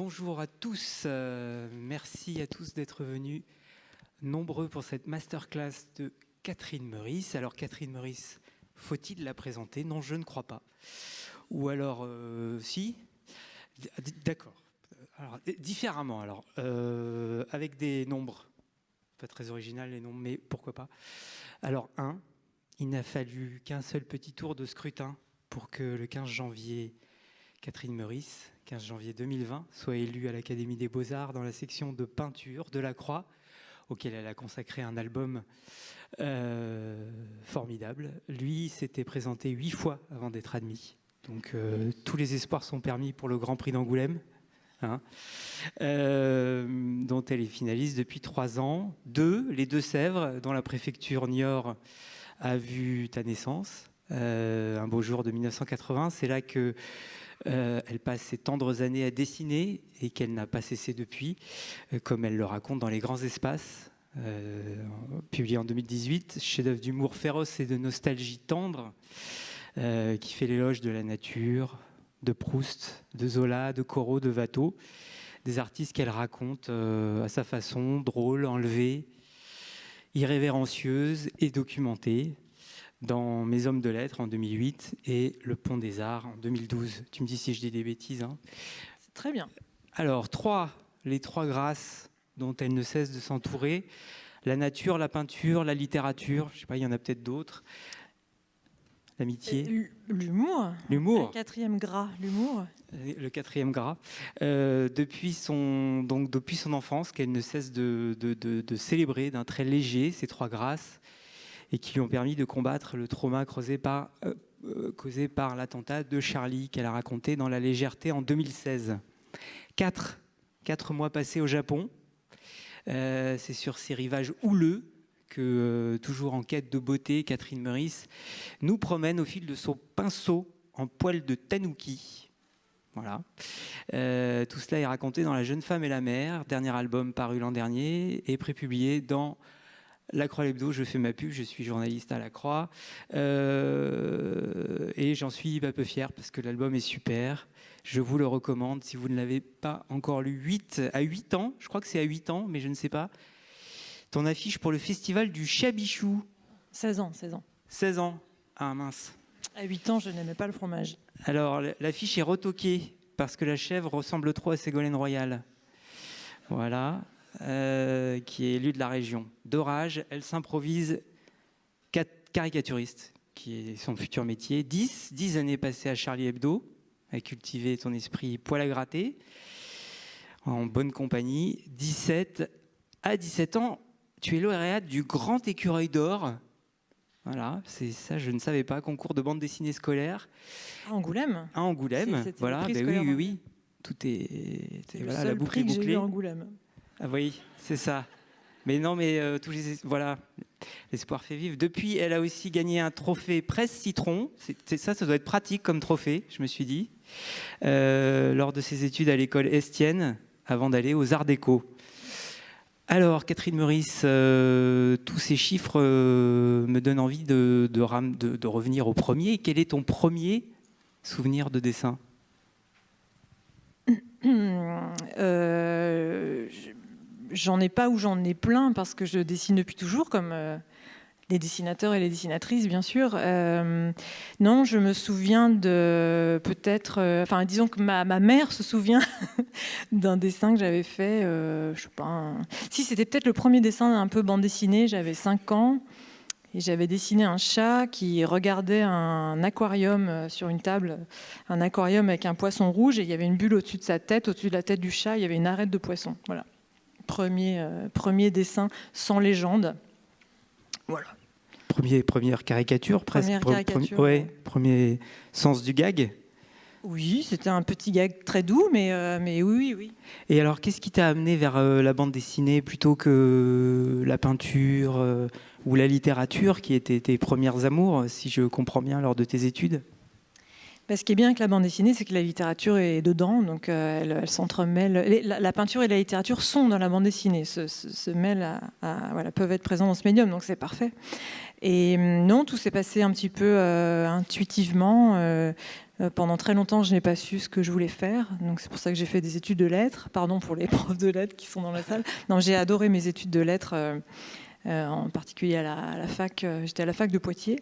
Bonjour à tous, merci à tous d'être venus nombreux pour cette masterclass de Catherine Meurice. Alors Catherine Meurice, faut-il la présenter? Non, je ne crois pas. Ou alors, si? D'accord. Alors, différemment, alors, avec des nombres, pas très original les nombres, mais pourquoi pas. Alors, il n'a fallu qu'un seul petit tour de scrutin pour que le 15 janvier, Catherine Meurice, 15 janvier 2020, soit élue à l'Académie des Beaux-Arts dans la section de peinture de la Croix, auquel elle a consacré un album formidable. Lui s'était présenté 8 fois avant d'être admis. Donc tous les espoirs sont permis pour le Grand Prix d'Angoulême, dont elle est finaliste depuis 3 ans. Les Deux-Sèvres, dont la préfecture Niort a vu ta naissance, un beau jour de 1980. C'est là que elle passe ses tendres années à dessiner et qu'elle n'a pas cessé depuis, comme elle le raconte dans Les Grands Espaces, publié en 2018, chef-d'œuvre d'humour féroce et de nostalgie tendre, qui fait l'éloge de la nature, de Proust, de Zola, de Corot, de Watteau, des artistes qu'elle raconte à sa façon, drôle, enlevée, irrévérencieuse et documentée, dans Mes Hommes de Lettres en 2008 et Le Pont des Arts en 2012. Tu me dis si je dis des bêtises. C'est très bien. Alors, les trois grâces dont elle ne cesse de s'entourer: la nature, la peinture, la littérature. Je ne sais pas, il y en a peut-être d'autres. L'amitié. L'humour. L'humour. Le quatrième gras, l'humour. Le quatrième gras. Depuis son enfance, qu'elle ne cesse de célébrer d'un trait léger ces trois grâces, et qui lui ont permis de combattre le trauma causé par l'attentat de Charlie, qu'elle a raconté dans La Légèreté en 2016. 4 mois passés au Japon. C'est sur ces rivages houleux que, toujours en quête de beauté, Catherine Meurice nous promène au fil de son pinceau en poil de tanuki. Voilà. Tout cela est raconté dans La Jeune Femme et la Mer, dernier album paru l'an dernier et prépublié dans La Croix l'Hebdo. Je fais ma pub, je suis journaliste à La Croix, et j'en suis un peu fier parce que l'album est super. Je vous le recommande si vous ne l'avez pas encore lu. À 8 ans, je crois que c'est à 8 ans, mais je ne sais pas. Ton affiche pour le festival du Chabichou. 16 ans. 16 ans. Ah mince. À 8 ans, je n'aimais pas le fromage. Alors, l'affiche est retoquée parce que la chèvre ressemble trop à Ségolène Royal. Voilà. Qui est élue de la région d'Orage. Elle s'improvise caricaturiste, qui est son futur métier. 10 années passées à Charlie Hebdo, à cultiver ton esprit poil à gratter, en bonne compagnie. À 17 ans, tu es lauréate du Grand Écureuil d'Or. Voilà, c'est ça, je ne savais pas. Concours de bande dessinée scolaire. À Angoulême. À Angoulême, voilà. Oui. Tout est voilà, la boucle est bouclée. J'ai eu à Angoulême. Ah oui, c'est ça. Mais non, voilà, l'espoir fait vivre. Depuis, elle a aussi gagné un trophée Presse Citron. Ça doit être pratique comme trophée, je me suis dit, lors de ses études à l'école Estienne, avant d'aller aux Arts Déco. Alors, Catherine Meurice, tous ces chiffres me donnent envie de revenir au premier. Quel est ton premier souvenir de dessin ? J'en ai pas ou j'en ai plein parce que je dessine depuis toujours, comme les dessinateurs et les dessinatrices, bien sûr. Non, je me souviens de peut-être... disons que ma mère se souvient d'un dessin que j'avais fait, je sais pas... Si, c'était peut-être le premier dessin un peu bande dessinée, j'avais 5 ans, et j'avais dessiné un chat qui regardait un aquarium sur une table, un aquarium avec un poisson rouge, et il y avait une bulle au-dessus de sa tête, au-dessus de la tête du chat, il y avait une arête de poisson. Voilà. Premier dessin sans légende. Voilà. Première caricature, presque. Premier sens du gag. Oui, c'était un petit gag très doux, mais oui. Et alors, qu'est-ce qui t'a amené vers la bande dessinée plutôt que la peinture ou la littérature, qui étaient tes premières amours, si je comprends bien, lors de tes études ? Ce qui est bien avec la bande dessinée, c'est que la littérature est dedans, donc elle s'entremêle. La peinture et la littérature sont dans la bande dessinée, se mêlent peuvent être présents dans ce médium, donc c'est parfait. Et non, tout s'est passé un petit peu intuitivement. Pendant très longtemps, je n'ai pas su ce que je voulais faire. Donc c'est pour ça que j'ai fait des études de lettres. Pardon pour les profs de lettres qui sont dans la salle. Non, j'ai adoré mes études de lettres, en particulier à la fac. J'étais à la fac de Poitiers.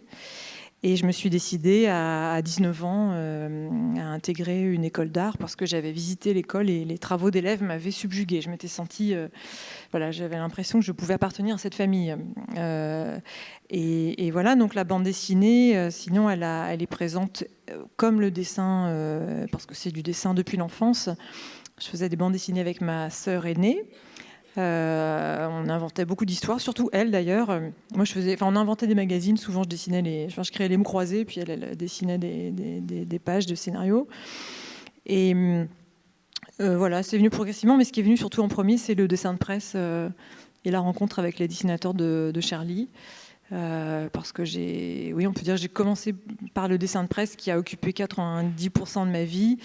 Et je me suis décidée à 19 ans à intégrer une école d'art parce que j'avais visité l'école et les travaux d'élèves m'avaient subjuguée. Je m'étais sentie, voilà, j'avais l'impression que je pouvais appartenir à cette famille. Et voilà, donc la bande dessinée, sinon elle est présente comme le dessin, parce que c'est du dessin depuis l'enfance. Je faisais des bandes dessinées avec ma sœur aînée. On inventait beaucoup d'histoires, surtout elle d'ailleurs. Moi, on inventait des magazines. Souvent, je créais les mots croisés, puis elle dessinait des pages de scénarios. Et voilà, c'est venu progressivement, mais ce qui est venu surtout en premier, c'est le dessin de presse et la rencontre avec les dessinateurs de Charlie. Parce que on peut dire que j'ai commencé par le dessin de presse qui a occupé 90% de ma vie.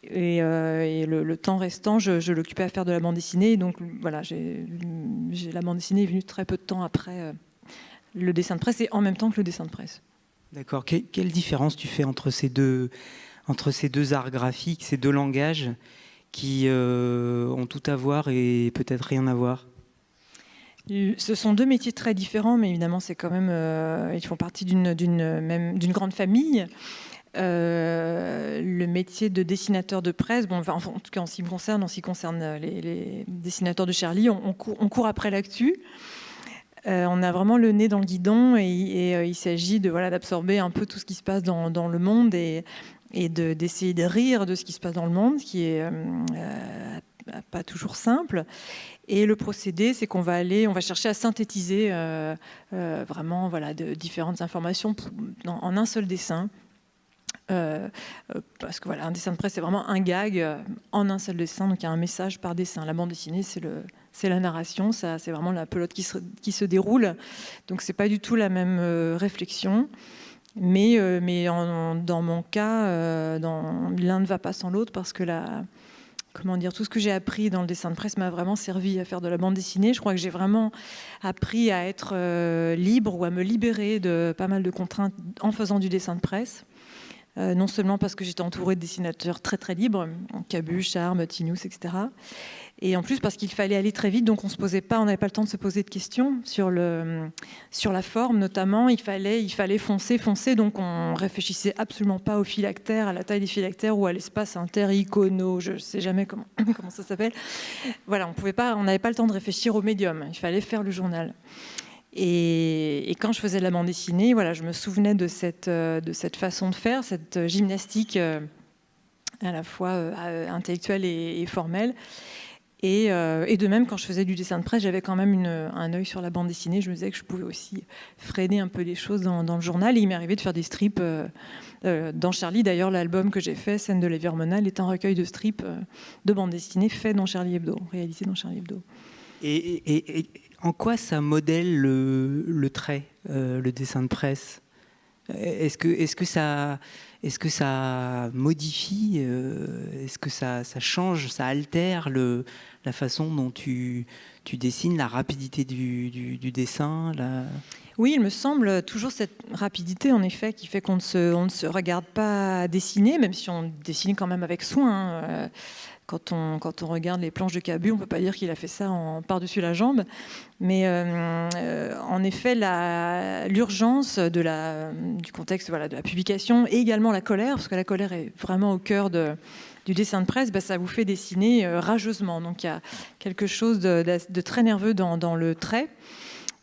Et le temps restant, je l'occupais à faire de la bande dessinée. Donc voilà, la bande dessinée est venue très peu de temps après le dessin de presse et en même temps que le dessin de presse. D'accord. Quelle différence tu fais entre ces deux arts graphiques, ces deux langages qui ont tout à voir et peut-être rien à voir? Ce sont deux métiers très différents, mais évidemment, c'est quand même, ils font partie d'une grande famille. Le métier de dessinateur de presse, en tout cas en ce qui me concerne les dessinateurs de Charlie, on court après l'actu. On a vraiment le nez dans le guidon et il s'agit d'absorber un peu tout ce qui se passe dans le monde et d'essayer de rire de ce qui se passe dans le monde, qui est pas toujours simple. Et le procédé, c'est qu'on va chercher à synthétiser vraiment de différentes informations en un seul dessin. Parce que un dessin de presse, c'est vraiment un gag en un seul dessin, donc il y a un message par dessin. La bande dessinée, c'est la narration, c'est vraiment la pelote qui se déroule. Donc c'est pas du tout la même réflexion. Mais dans mon cas, l'un ne va pas sans l'autre parce que tout ce que j'ai appris dans le dessin de presse m'a vraiment servi à faire de la bande dessinée. Je crois que j'ai vraiment appris à être libre ou à me libérer de pas mal de contraintes en faisant du dessin de presse. Non seulement parce que j'étais entourée de dessinateurs très très libres, Cabu, Charme, Tinous, etc. Et en plus parce qu'il fallait aller très vite, donc on n'avait pas le temps de se poser de questions sur la forme notamment. Il fallait foncer, donc on réfléchissait absolument pas aux phylactères, à la taille des phylactères ou à l'espace inter-icono, je ne sais jamais comment ça s'appelle. Voilà, on n'avait pas le temps de réfléchir au médium, il fallait faire le journal. Et quand je faisais de la bande dessinée, je me souvenais de cette façon de faire, cette gymnastique à la fois intellectuelle et formelle. Et de même, quand je faisais du dessin de presse, j'avais quand même un œil sur la bande dessinée. Je me disais que je pouvais aussi freiner un peu les choses dans le journal. Et il m'est arrivé de faire des strips dans Charlie. D'ailleurs, l'album que j'ai fait, Scène de la vie hormonale, est un recueil de strips de bande dessinée fait dans Charlie Hebdo, réalisé dans Charlie Hebdo. Et en quoi ça modèle le trait, le dessin de presse? Est-ce que ça modifie, est-ce que ça change, ça altère la façon dont tu dessines, la rapidité du dessin Oui, il me semble toujours cette rapidité, en effet, qui fait qu'on ne se regarde pas dessiner, même si on dessine quand même avec soin. Quand on regarde les planches de Cabu, on ne peut pas dire qu'il a fait ça par-dessus la jambe. Mais en effet, l'urgence du contexte de la publication et également la colère, parce que la colère est vraiment au cœur du dessin de presse, ça vous fait dessiner rageusement. Donc il y a quelque chose de très nerveux dans le trait.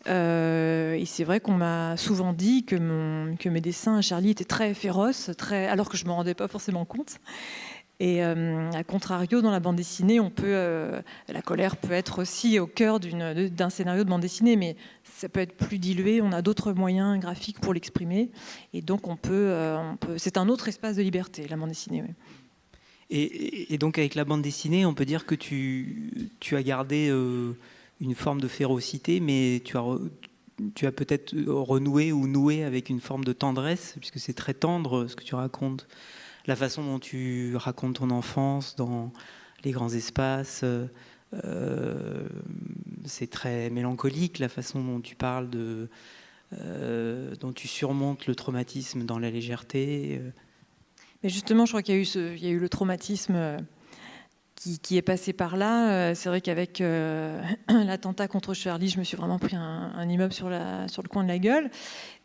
Et c'est vrai qu'on m'a souvent dit que mes dessins à Charlie étaient très féroces, alors que je ne m'en rendais pas forcément compte. Et à contrario, dans la bande dessinée, la colère peut être aussi au cœur d'un scénario de bande dessinée, mais ça peut être plus dilué. On a d'autres moyens graphiques pour l'exprimer, et donc c'est un autre espace de liberté, la bande dessinée. Oui. Et donc avec la bande dessinée, on peut dire que tu as gardé une forme de férocité, mais tu as peut-être renoué ou noué avec une forme de tendresse, puisque c'est très tendre ce que tu racontes. La façon dont tu racontes ton enfance dans les grands espaces, c'est très mélancolique. La façon dont tu parles dont tu surmontes le traumatisme dans la légèreté. Mais justement, je crois qu'il y a eu le traumatisme qui est passé par là. C'est vrai qu'avec l'attentat contre Charlie, je me suis vraiment pris un immeuble sur le coin de la gueule.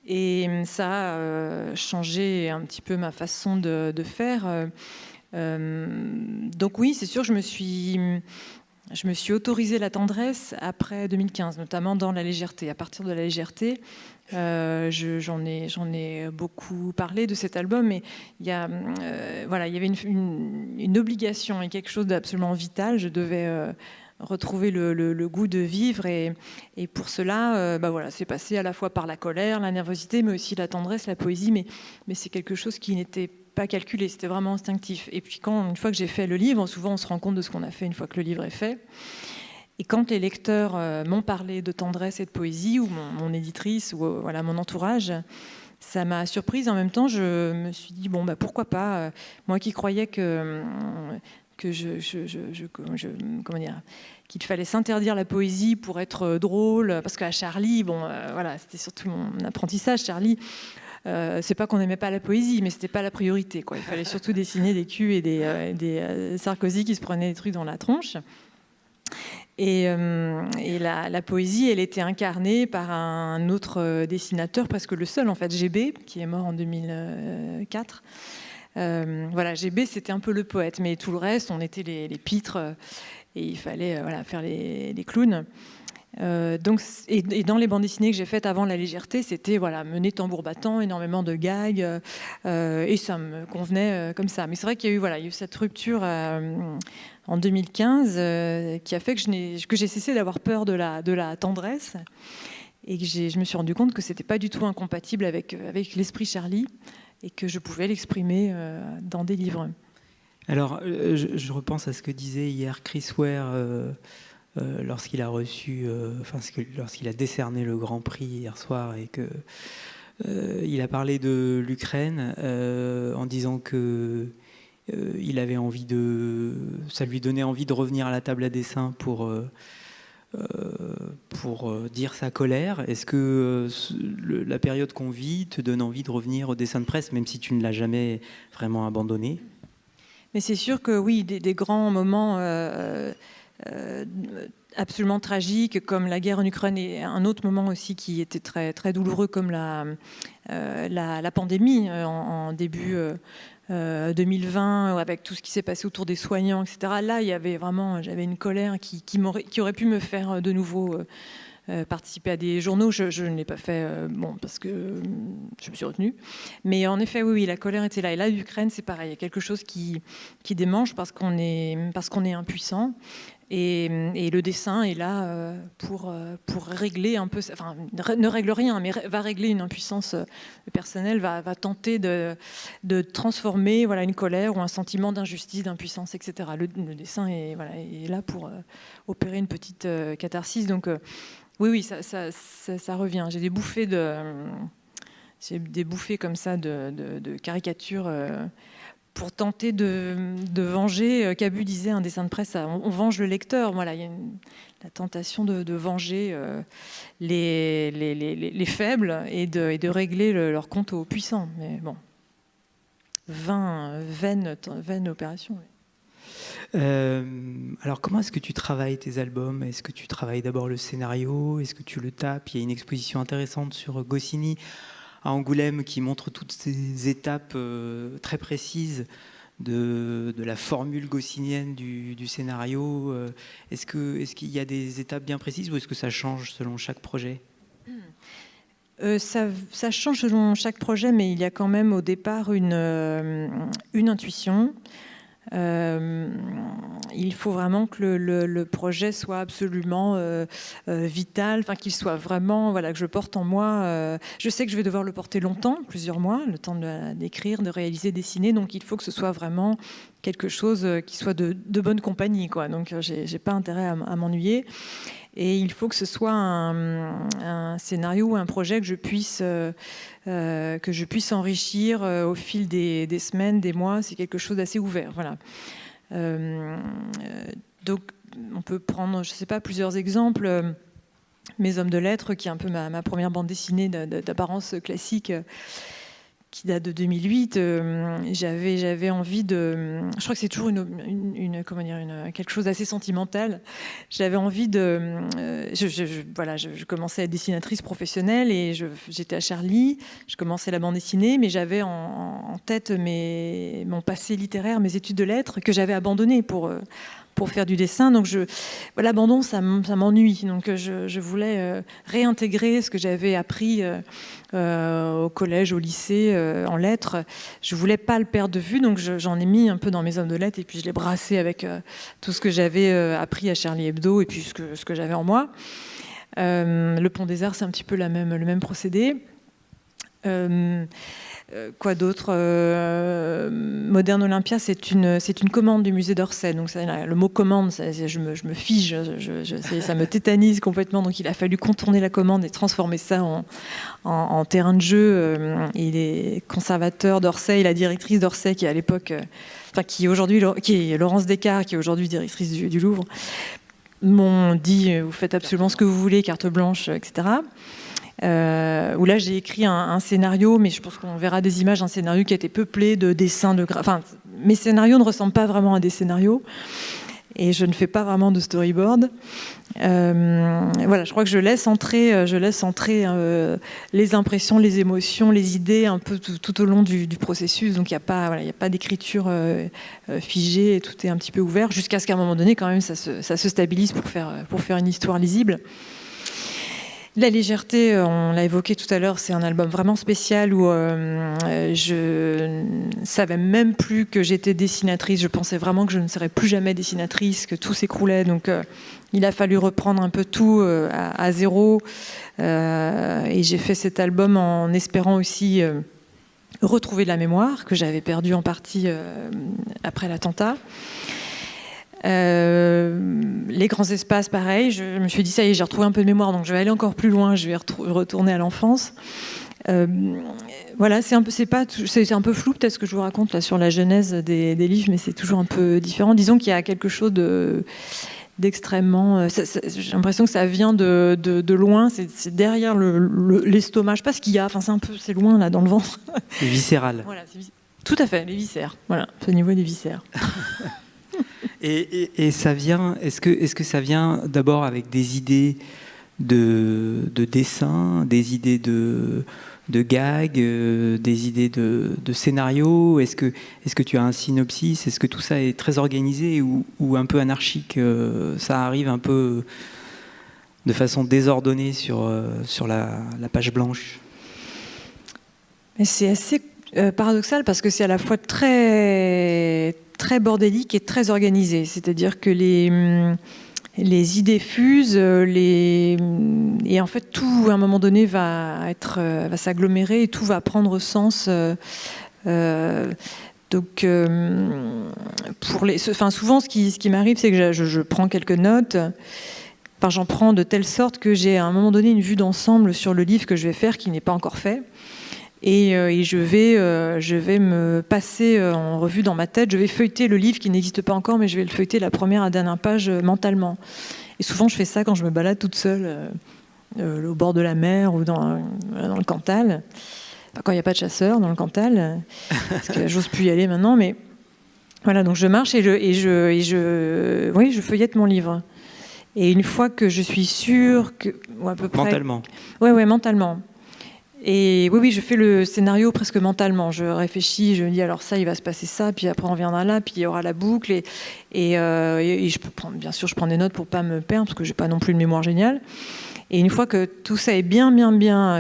Et ça a changé un petit peu ma façon de faire. Donc oui, c'est sûr, je me suis autorisé la tendresse après 2015, notamment dans la légèreté. À partir de la légèreté, j'en ai beaucoup parlé de cet album, mais il y avait une obligation et quelque chose d'absolument vital. Je devais retrouver le goût de vivre, et pour cela, c'est passé à la fois par la colère, la nervosité, mais aussi la tendresse, la poésie, mais c'est quelque chose qui n'était pas calculé, c'était vraiment instinctif. Et puis une fois que j'ai fait le livre, souvent on se rend compte de ce qu'on a fait une fois que le livre est fait. Et quand les lecteurs m'ont parlé de tendresse et de poésie, ou mon éditrice, ou mon entourage, ça m'a surprise. En même temps, je me suis dit, pourquoi pas, moi qui croyais qu'il fallait s'interdire la poésie pour être drôle, parce qu'à Charlie, c'était surtout mon apprentissage. Charlie, c'est pas qu'on n'aimait pas la poésie, mais c'était pas la priorité, quoi. Il fallait surtout dessiner des culs et des Sarkozy qui se prenaient des trucs dans la tronche. Et la poésie, elle était incarnée par un autre dessinateur, presque le seul en fait, GB, qui est mort en 2004. GB, c'était un peu le poète, mais tout le reste, on était les pitres, et il fallait faire les clowns. Et dans les bandes dessinées que j'ai faites avant la légèreté, c'était mener tambour battant, énormément de gags, et ça me convenait comme ça. Mais c'est vrai qu'il y a eu cette rupture en 2015 qui a fait que j'ai cessé d'avoir peur de la tendresse, et que je me suis rendu compte que c'était pas du tout incompatible avec l'esprit Charlie, et que je pouvais l'exprimer dans des livres. Alors, je repense à ce que disait hier Chris Ware lorsqu'il a reçu, lorsqu'il a décerné le Grand Prix hier soir, et que il a parlé de l'Ukraine en disant que il avait ça lui donnait envie de revenir à la table à dessin pour dire sa colère. Est-ce que la période qu'on vit te donne envie de revenir au dessin de presse, même si tu ne l'as jamais vraiment abandonné? Mais c'est sûr que oui, des grands moments absolument tragiques, comme la guerre en Ukraine, et un autre moment aussi qui était très, très douloureux, comme la pandémie en début 2020, avec tout ce qui s'est passé autour des soignants, etc. Là, j'avais une colère qui aurait pu me faire de nouveau participer à des journaux. Je ne l'ai pas fait, parce que je me suis retenue. Mais en effet, oui, la colère était là. Et là, l'Ukraine, c'est pareil. Il y a quelque chose qui démange parce qu'on est impuissant. Et le dessin est là pour régler un peu, ne règle rien, mais va régler une impuissance personnelle, va tenter de transformer une colère ou un sentiment d'injustice, d'impuissance, etc. Le dessin est là pour opérer une petite catharsis. Donc oui, ça revient. J'ai des bouffées comme ça de caricatures pour tenter de venger. Cabu disait, un dessin de presse, on venge le lecteur. Voilà, il y a la tentation de venger les faibles et de régler leur compte aux puissants. Mais bon, vaine opération. Oui. Alors, comment est-ce que tu travailles tes albums? Est-ce que tu travailles d'abord le scénario? Est-ce que tu le tapes? Il y a une exposition intéressante sur Goscinny à Angoulême qui montre toutes ces étapes très précises de la formule goscinnienne du scénario. Est-ce qu'il y a des étapes bien précises, ou est-ce que ça change selon chaque projet? Ça change selon chaque projet, mais il y a quand même au départ une intuition. Il faut vraiment que le projet soit absolument vital, qu'il soit vraiment, que je porte en moi. Je sais que je vais devoir le porter longtemps, plusieurs mois, le temps d'écrire, de réaliser, dessiner. Donc il faut que ce soit vraiment quelque chose qui soit de bonne compagnie, quoi. Donc j'ai pas intérêt à m'ennuyer. Et il faut que ce soit un scénario ou un projet que je puisse enrichir au fil des semaines, des mois. C'est quelque chose d'assez ouvert. Voilà. Donc, on peut prendre, je sais pas, plusieurs exemples. Mes hommes de lettres, qui est un peu ma première bande dessinée d'apparence classique, qui date de 2008, j'avais envie de... Je crois que c'est toujours comment dire, quelque chose d'assez sentimental. J'avais envie de... voilà, je commençais à être dessinatrice professionnelle et j'étais à Charlie, je commençais la bande dessinée, mais j'avais en tête mon passé littéraire, mes études de lettres, que j'avais abandonné pour faire du dessin. Donc l'abandon, ça m'ennuie. Donc je voulais réintégrer ce que j'avais appris au collège, au lycée, en lettres. Je voulais pas le perdre de vue, donc j'en ai mis un peu dans mes hommes de lettres et puis je l'ai brassé avec tout ce que j'avais appris à Charlie Hebdo et puis ce que j'avais en moi. Le Pont des Arts, c'est un petit peu le même procédé. Quoi d'autre? Moderne Olympia, c'est une commande du musée d'Orsay. Donc le mot commande, je me fige, ça me tétanise complètement. Donc il a fallu contourner la commande et transformer ça en terrain de jeu. Et les conservateurs d'Orsay et la directrice d'Orsay, qui à l'époque, qui est Laurence Descartes, qui est aujourd'hui directrice du Louvre, m'ont dit vous faites absolument ce que vous voulez, carte blanche, etc. Où là j'ai écrit un scénario, mais je pense qu'on verra des images, un scénario qui a été peuplé de dessins, mes scénarios ne ressemblent pas vraiment à des scénarios, et je ne fais pas vraiment de storyboard. Voilà, je crois que je laisse entrer les impressions, les émotions, les idées un peu tout au long du processus. Donc il n'y a pas d'écriture figée, et tout est un petit peu ouvert, jusqu'à ce qu'à un moment donné, quand même, ça se stabilise pour faire une histoire lisible. La légèreté, on l'a évoqué tout à l'heure, c'est un album vraiment spécial où je ne savais même plus que j'étais dessinatrice. Je pensais vraiment que je ne serais plus jamais dessinatrice, que tout s'écroulait. Donc il a fallu reprendre un peu tout à zéro. Et j'ai fait cet album en espérant aussi retrouver de la mémoire que j'avais perdue en partie après l'attentat. Les grands espaces, pareil, je me suis dit ça y est, j'ai retrouvé un peu de mémoire, donc je vais aller encore plus loin, je vais retourner à l'enfance. Voilà, c'est un peu flou peut-être ce que je vous raconte là sur la genèse des livres, mais c'est toujours un peu différent. Disons qu'il y a quelque chose d'extrêmement... j'ai l'impression que ça vient de loin, c'est derrière l'estomac, je sais pas ce qu'il y a, c'est loin là dans le ventre. C'est viscéral. Voilà, tout à fait, les viscères, voilà, c'est au niveau des viscères. Et ça vient, est-ce que ça vient d'abord avec des idées de dessin, des idées de gags, des idées de scénario? Est-ce que tu as un synopsis? Est-ce que tout ça est très organisé ou un peu anarchique? Ça arrive un peu de façon désordonnée sur la page blanche? C'est assez paradoxal parce que c'est à la fois très bordélique et très organisé. C'est-à-dire que les idées fusent, et en fait tout à un moment donné va s'agglomérer et tout va prendre sens. Donc souvent ce qui m'arrive, c'est que je prends quelques notes. J'en prends de telle sorte que j'ai à un moment donné une vue d'ensemble sur le livre que je vais faire qui n'est pas encore fait. Et je vais me passer en revue dans ma tête, je vais feuilleter le livre qui n'existe pas encore, mais je vais le feuilleter la première à dernière page mentalement. Et souvent je fais ça quand je me balade toute seule au bord de la mer ou dans le Cantal. Quand il n'y a pas de chasseurs dans le Cantal, parce que j'ose plus y aller maintenant, mais voilà, donc je marche et je feuillette mon livre. Et une fois que je suis sûre que... à peu près, mentalement. Ouais, mentalement. Et oui, je fais le scénario presque mentalement. Je réfléchis, je me dis alors ça, il va se passer ça, puis après on reviendra là, puis il y aura la boucle. Et je peux prendre, bien sûr, je prends des notes pour pas me perdre, parce que j'ai pas non plus une mémoire géniale. Et une fois que tout ça est bien,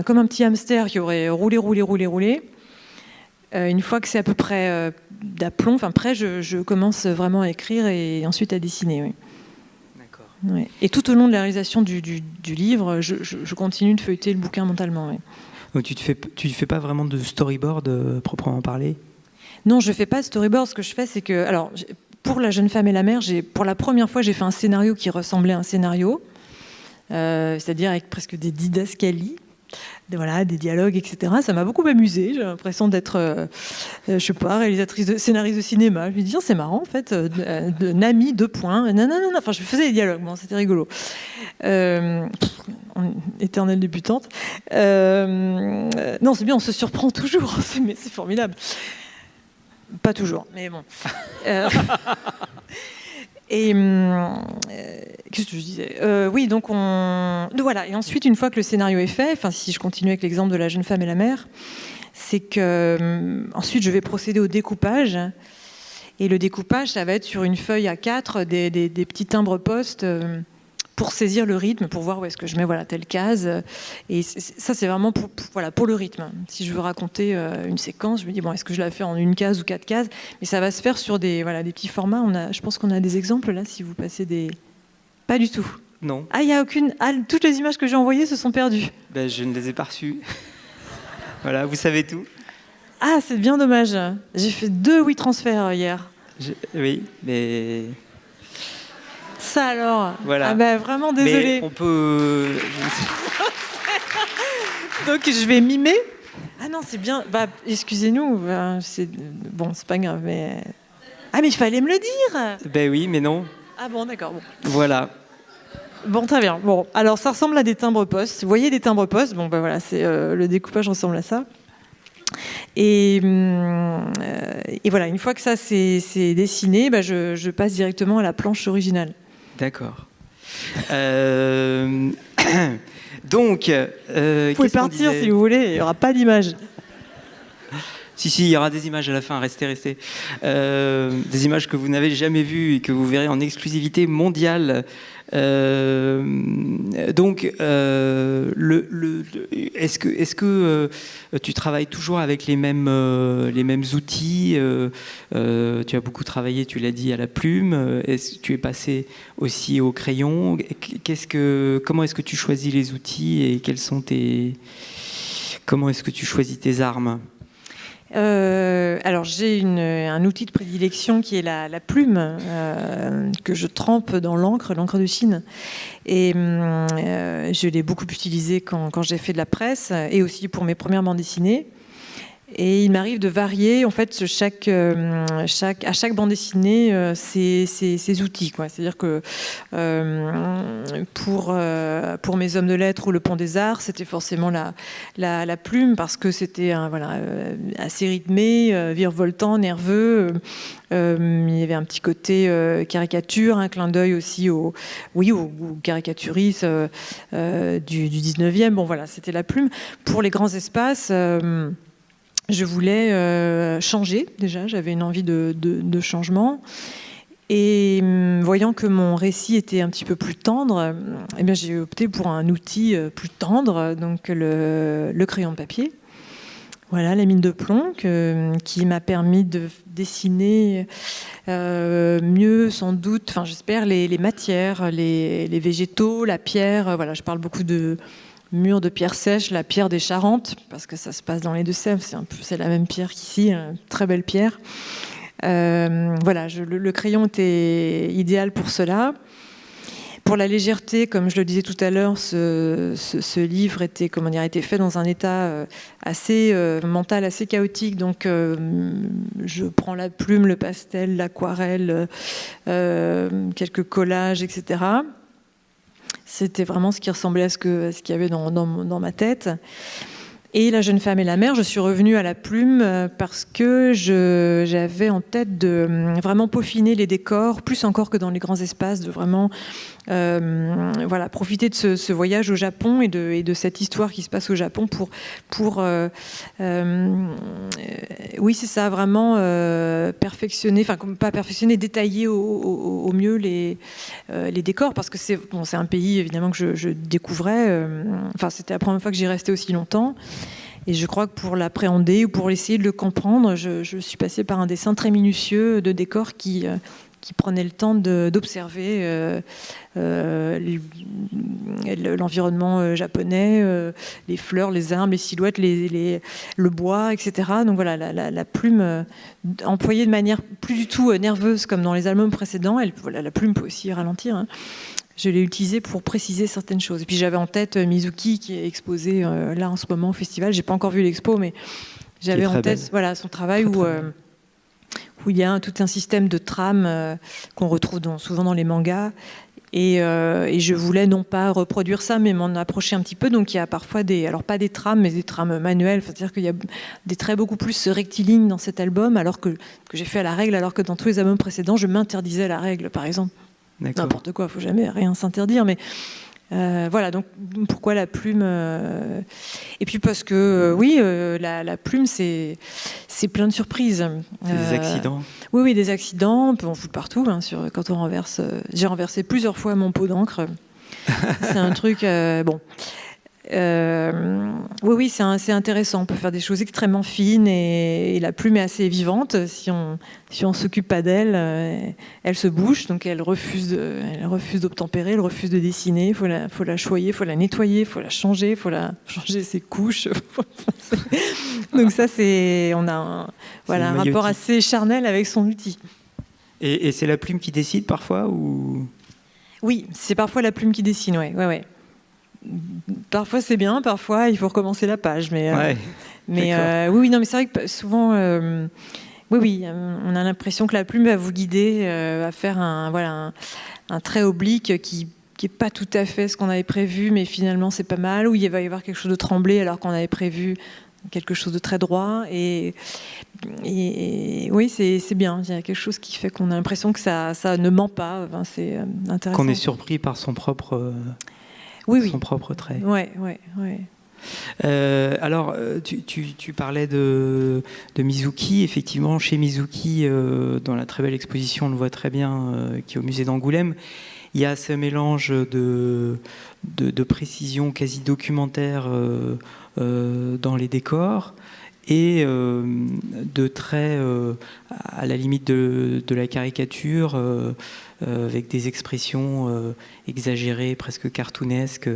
comme un petit hamster qui aurait roulé, une fois que c'est à peu près d'aplomb, prêt, je commence vraiment à écrire et ensuite à dessiner. Oui. D'accord. Ouais. Et tout au long de la réalisation du livre, je continue de feuilleter le bouquin mentalement. Oui. Donc tu fais pas vraiment de storyboard proprement parlé? Non, je fais pas de storyboard. Ce que je fais, c'est que, alors, pour La jeune femme et la mer, pour la première fois, j'ai fait un scénario qui ressemblait à un scénario, c'est-à-dire avec presque des didascalies, des dialogues, etc. Ça m'a beaucoup amusée. J'ai l'impression d'être, je sais pas, scénariste de cinéma. Je me dis, c'est marrant, en fait, Nami, 2 points. Non. Enfin, je faisais des dialogues. Bon, c'était rigolo. On éternelle débutante. Non, c'est bien, on se surprend toujours, c'est formidable. Pas toujours, mais bon. Et qu'est-ce que je disais oui, donc voilà. Et ensuite, une fois que le scénario est fait, enfin, si je continue avec l'exemple de la jeune femme et la mère, c'est que ensuite je vais procéder au découpage. Et le découpage, ça va être sur une feuille A4 des petits timbres-poste pour saisir le rythme, pour voir où est-ce que je mets telle case. Et ça, c'est vraiment pour le rythme. Si je veux raconter une séquence, je me dis, est-ce que je la fais en 1 case ou 4 cases? Mais ça va se faire sur des petits formats. Je pense qu'on a des exemples là, si vous passez des... Pas du tout. Non. Ah, il n'y a aucune... Ah, toutes les images que j'ai envoyées se sont perdues. Je ne les ai pas reçues. Voilà, vous savez tout. Ah, c'est bien dommage. J'ai fait 2 WeTransfer hier. Oui, mais... Ça alors. Voilà. Ah vraiment désolée. Mais on peut... Donc je vais mimer. Ah non, c'est bien. Excusez-nous. C'est pas grave. Mais... Ah, mais il fallait me le dire. Oui, mais non. Ah bon, d'accord. Bon. Voilà. Bon, très bien. Bon, alors ça ressemble à des timbres-poste. Vous voyez des timbres-poste? Bon, voilà, c'est le découpage ressemble à ça. Et voilà, une fois que ça c'est dessiné, je passe directement à la planche originale. D'accord. Donc, vous pouvez partir si vous voulez, il n'y aura pas d'image. Si, il y aura des images à la fin, restez. Des images que vous n'avez jamais vues et que vous verrez en exclusivité mondiale. Donc, est-ce que tu travailles toujours avec les mêmes outils? Tu as beaucoup travaillé, tu l'as dit, à la plume. Est-ce que tu es passé aussi au crayon? Comment est-ce que tu choisis les outils et comment est-ce que tu choisis tes armes? Alors j'ai un outil de prédilection qui est la plume que je trempe dans l'encre de Chine, et je l'ai beaucoup utilisée quand j'ai fait de la presse et aussi pour mes premières bandes dessinées. Et il m'arrive de varier en fait à chaque bande dessinée ces outils, quoi. C'est-à-dire que pour mes hommes de lettres ou le Pont des Arts, c'était forcément la plume parce que c'était assez rythmé, virevoltant, nerveux. Il y avait un petit côté caricature, un clin d'œil aussi aux caricaturistes du 19e. Bon voilà, c'était la plume. Pour les grands espaces, je voulais changer déjà, j'avais une envie de changement. Et voyant que mon récit était un petit peu plus tendre, j'ai opté pour un outil plus tendre, donc le crayon de papier. Voilà, la mine de plomb qui m'a permis de dessiner mieux, sans doute, j'espère, les matières, les végétaux, la pierre. Voilà, je parle beaucoup de mur de pierre sèche, la pierre des Charentes, parce que ça se passe dans les Deux-Sèvres, c'est la même pierre qu'ici, une très belle pierre. Voilà, le crayon était idéal pour cela. Pour la légèreté, comme je le disais tout à l'heure, ce livre était fait dans un état assez mental, assez chaotique. Donc, je prends la plume, le pastel, l'aquarelle, quelques collages, etc. C'était vraiment ce qui ressemblait à ce qu'il y avait dans ma tête. Et La jeune femme et la mère, je suis revenue à la plume parce que j'avais en tête de vraiment peaufiner les décors, plus encore que dans les grands espaces, de vraiment profiter de ce voyage au Japon et de cette histoire qui se passe au Japon pour oui, c'est ça, vraiment perfectionner, pas perfectionner, détailler au mieux les décors, parce que c'est un pays évidemment que je découvrais. C'était la première fois que j'y restais aussi longtemps. Et je crois que pour l'appréhender ou pour essayer de le comprendre, je suis passée par un dessin très minutieux de décors qui prenait le temps d'observer l'environnement japonais, les fleurs, les arbres, les silhouettes, le bois, etc. Donc voilà, la plume employée de manière plus du tout nerveuse comme dans les albums précédents, la plume peut aussi ralentir, hein. Je l'ai utilisée pour préciser certaines choses. Et puis j'avais en tête Mizuki qui est exposé là en ce moment au festival. J'ai pas encore vu l'expo, mais j'avais en tête son travail où il y a tout un système de trames qu'on retrouve souvent dans les mangas, Et je voulais non pas reproduire ça, mais m'en approcher un petit peu. Donc il y a parfois alors pas des trames, mais des trames manuelles. C'est-à-dire qu'il y a des traits beaucoup plus rectilignes dans cet album, alors que j'ai fait à la règle, alors que dans tous les albums précédents, je m'interdisais la règle, par exemple. N'importe quoi, il ne faut jamais rien s'interdire, mais voilà, donc pourquoi la plume Et puis parce que, oui, la plume, c'est plein de surprises. Des accidents. Oui, des accidents, on peut en foutre partout. Hein, quand on renverse, j'ai renversé plusieurs fois mon pot d'encre. C'est un truc, bon... oui, c'est intéressant. On peut faire des choses extrêmement fines et la plume est assez vivante. Si on s'occupe pas d'elle, elle se bouge, donc elle refuse d'obtempérer, elle refuse de dessiner. Faut la choyer, faut la nettoyer, faut la changer, faut changer ses couches. Donc ça, on a un rapport assez charnel avec son outil. Et c'est la plume qui décide parfois ou... Oui, c'est parfois la plume qui dessine, ouais. Parfois c'est bien, parfois il faut recommencer la page, mais oui, non, mais c'est vrai que souvent, oui, on a l'impression que la plume va vous guider, va faire un trait oblique qui n'est pas tout à fait ce qu'on avait prévu, mais finalement c'est pas mal, ou il va y avoir quelque chose de tremblé alors qu'on avait prévu quelque chose de très droit, et oui, c'est bien. Il y a quelque chose qui fait qu'on a l'impression que ça ne ment pas. Enfin, c'est intéressant. Qu'on est surpris par son propre. Son propre trait. Ouais. Alors, tu parlais de Mizuki. Effectivement, chez Mizuki, dans la très belle exposition, on le voit très bien, qui est au musée d'Angoulême, il y a ce mélange de précision quasi documentaire dans les décors et de traits à la limite de la caricature, avec des expressions exagérées, presque cartoonesques,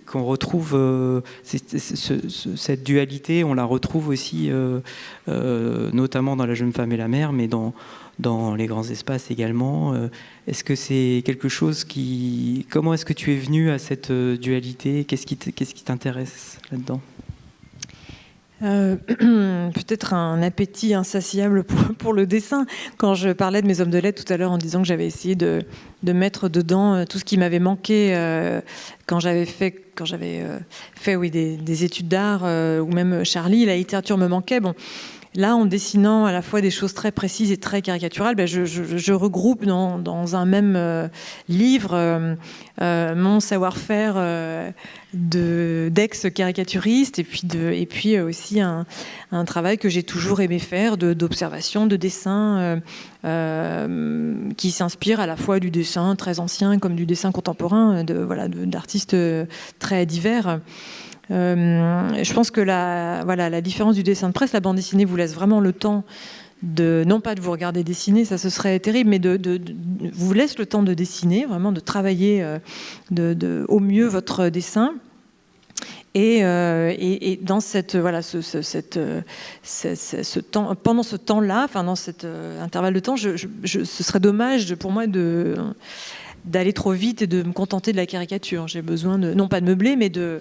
qu'on retrouve, cette dualité, on la retrouve aussi, notamment dans La jeune femme et la mère, mais dans Les grands espaces également. Est-ce que c'est quelque chose Comment est-ce que tu es venu à cette dualité ? Qu'est-ce qui t'intéresse là-dedans ? Peut-être un appétit insatiable pour le dessin. Quand je parlais de mes hommes de lettres tout à l'heure en disant que j'avais essayé de mettre dedans tout ce qui m'avait manqué quand j'avais fait des études d'art, ou même Charlie, la littérature me manquait. Bon, là, en dessinant à la fois des choses très précises et très caricaturales, je regroupe dans un même livre mon savoir-faire d'ex-caricaturiste et puis aussi un travail que j'ai toujours aimé faire d'observation, de dessin, qui s'inspire à la fois du dessin très ancien comme du dessin contemporain, d'artistes très divers. Je pense que la différence du dessin de presse, la bande dessinée vous laisse vraiment le temps non pas de vous regarder dessiner, ça ce serait terrible, mais vous laisse le temps de dessiner, vraiment de travailler au mieux votre dessin. Et dans ce temps, pendant ce temps-là, enfin dans cet intervalle de temps, ce serait dommage pour moi d'aller trop vite et de me contenter de la caricature. J'ai besoin non pas de meubler, mais de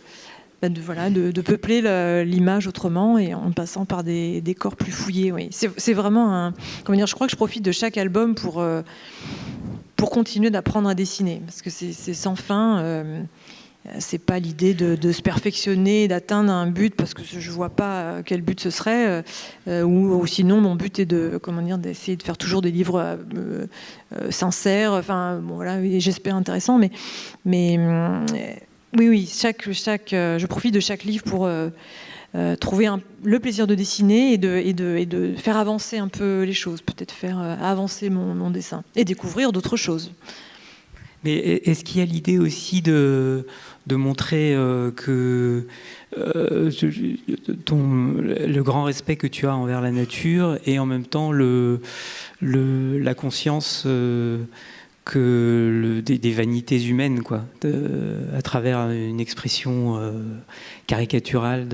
peupler l'image autrement et en passant par des décors plus fouillés. Oui. C'est vraiment je crois que je profite de chaque album pour continuer d'apprendre à dessiner, parce que c'est sans fin. C'est pas l'idée de se perfectionner, d'atteindre un but, parce que je vois pas quel but ce serait, ou sinon mon but est d'essayer de faire toujours des livres sincères, enfin bon, voilà, j'espère intéressants, mais oui, je profite de chaque livre pour trouver le plaisir de dessiner et de faire avancer un peu les choses, peut-être faire avancer mon dessin et découvrir d'autres choses. Mais est-ce qu'il y a l'idée aussi de montrer que le grand respect que tu as envers la nature et en même temps la conscience des vanités humaines, quoi, à travers une expression caricaturale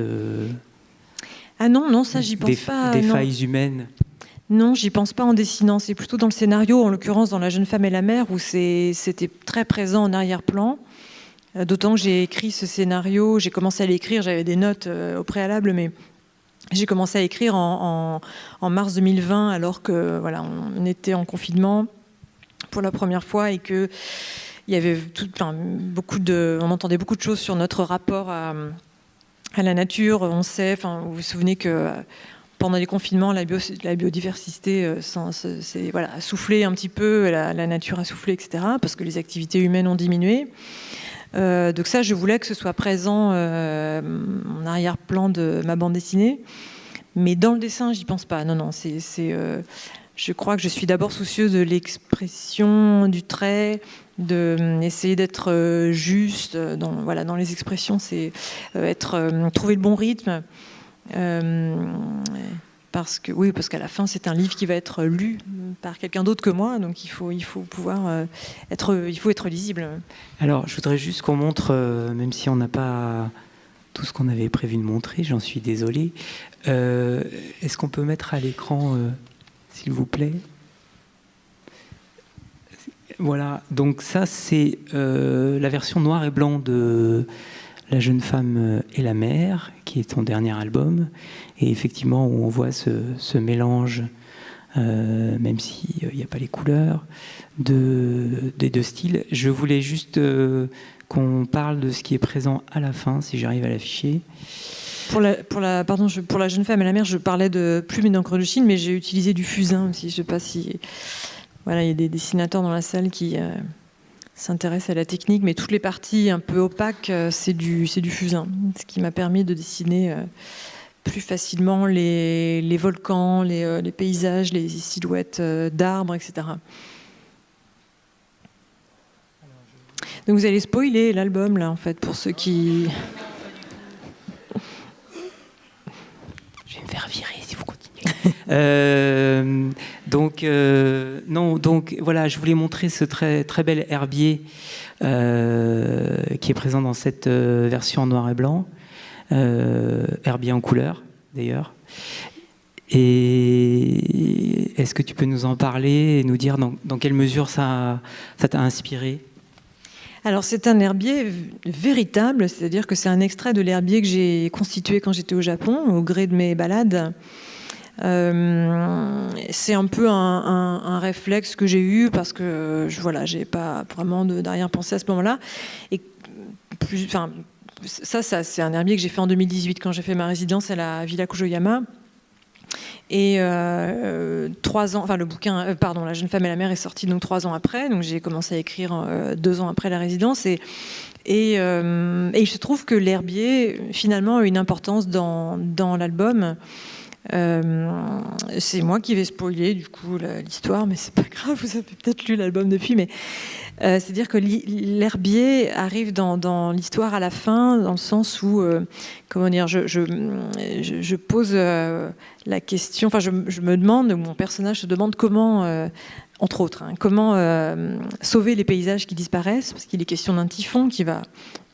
Ah non, ça j'y pense pas. Des failles humaines. Non, j'y pense pas en dessinant. C'est plutôt dans le scénario, en l'occurrence dans La jeune femme et la mère, où c'était très présent en arrière-plan. D'autant que j'ai écrit ce scénario, j'ai commencé à l'écrire, j'avais des notes au préalable, mais j'ai commencé à écrire en mars 2020, alors que on était en confinement. pour la première fois, et que il y avait on entendait beaucoup de choses sur notre rapport à la nature. On sait, vous vous souvenez que pendant les confinements, la biodiversité a soufflé un petit peu, la nature a soufflé, etc., parce que les activités humaines ont diminué. Donc ça, je voulais que ce soit présent en arrière-plan de ma bande dessinée. Mais dans le dessin, j'y pense pas. Non, je crois que je suis d'abord soucieuse de l'expression, du trait, d'essayer d'être juste dans les expressions, c'est trouver le bon rythme. Parce qu'à la fin, c'est un livre qui va être lu par quelqu'un d'autre que moi, donc il faut pouvoir être lisible. Alors, je voudrais juste qu'on montre, même si on n'a pas tout ce qu'on avait prévu de montrer, j'en suis désolé. Est-ce qu'on peut mettre à l'écran, s'il vous plaît? Voilà, donc ça, c'est la version noir et blanc de La jeune femme et la mer, qui est ton dernier album, et effectivement où on voit ce mélange, même s'il n'y a pas les couleurs, des deux styles. Je voulais juste qu'on parle de ce qui est présent à la fin, si j'arrive à l'afficher. Pour la jeune femme et la mer, je parlais de plume et d'encre de Chine, mais j'ai utilisé du fusain aussi. Je sais pas si... Voilà, il y a des dessinateurs dans la salle qui... s'intéresse à la technique, mais toutes les parties un peu opaques, c'est du fusain, ce qui m'a permis de dessiner plus facilement les volcans, les paysages, les silhouettes d'arbres, etc. Donc vous allez spoiler l'album, là, en fait, pour ceux qui... Je vais me faire virer si vous continuez. Donc voilà, je voulais montrer ce très, très bel herbier qui est présent dans cette version en noir et blanc, herbier en couleur d'ailleurs. Et est-ce que tu peux nous en parler et nous dire dans quelle mesure ça t'a inspiré? Alors c'est un herbier véritable, c'est-à-dire que c'est un extrait de l'herbier que j'ai constitué quand j'étais au Japon, au gré de mes balades. C'est un peu un réflexe que j'ai eu parce que j'ai pas vraiment d'arrière-pensée à ce moment-là. Et ça c'est un herbier que j'ai fait en 2018 quand j'ai fait ma résidence à la Villa Kujoyama. Et 3 ans, le bouquin, La jeune femme et la mer est sorti donc 3 ans après. Donc j'ai commencé à écrire 2 ans après la résidence. Et il se trouve que l'herbier finalement a une importance dans l'album. C'est moi qui vais spoiler du coup l'histoire, mais c'est pas grave, vous avez peut-être lu l'album depuis, mais c'est-à-dire que l'herbier arrive dans l'histoire à la fin, dans le sens où je pose la question, je me demande, mon personnage se demande comment entre autres, comment sauver les paysages qui disparaissent, parce qu'il est question d'un typhon qui va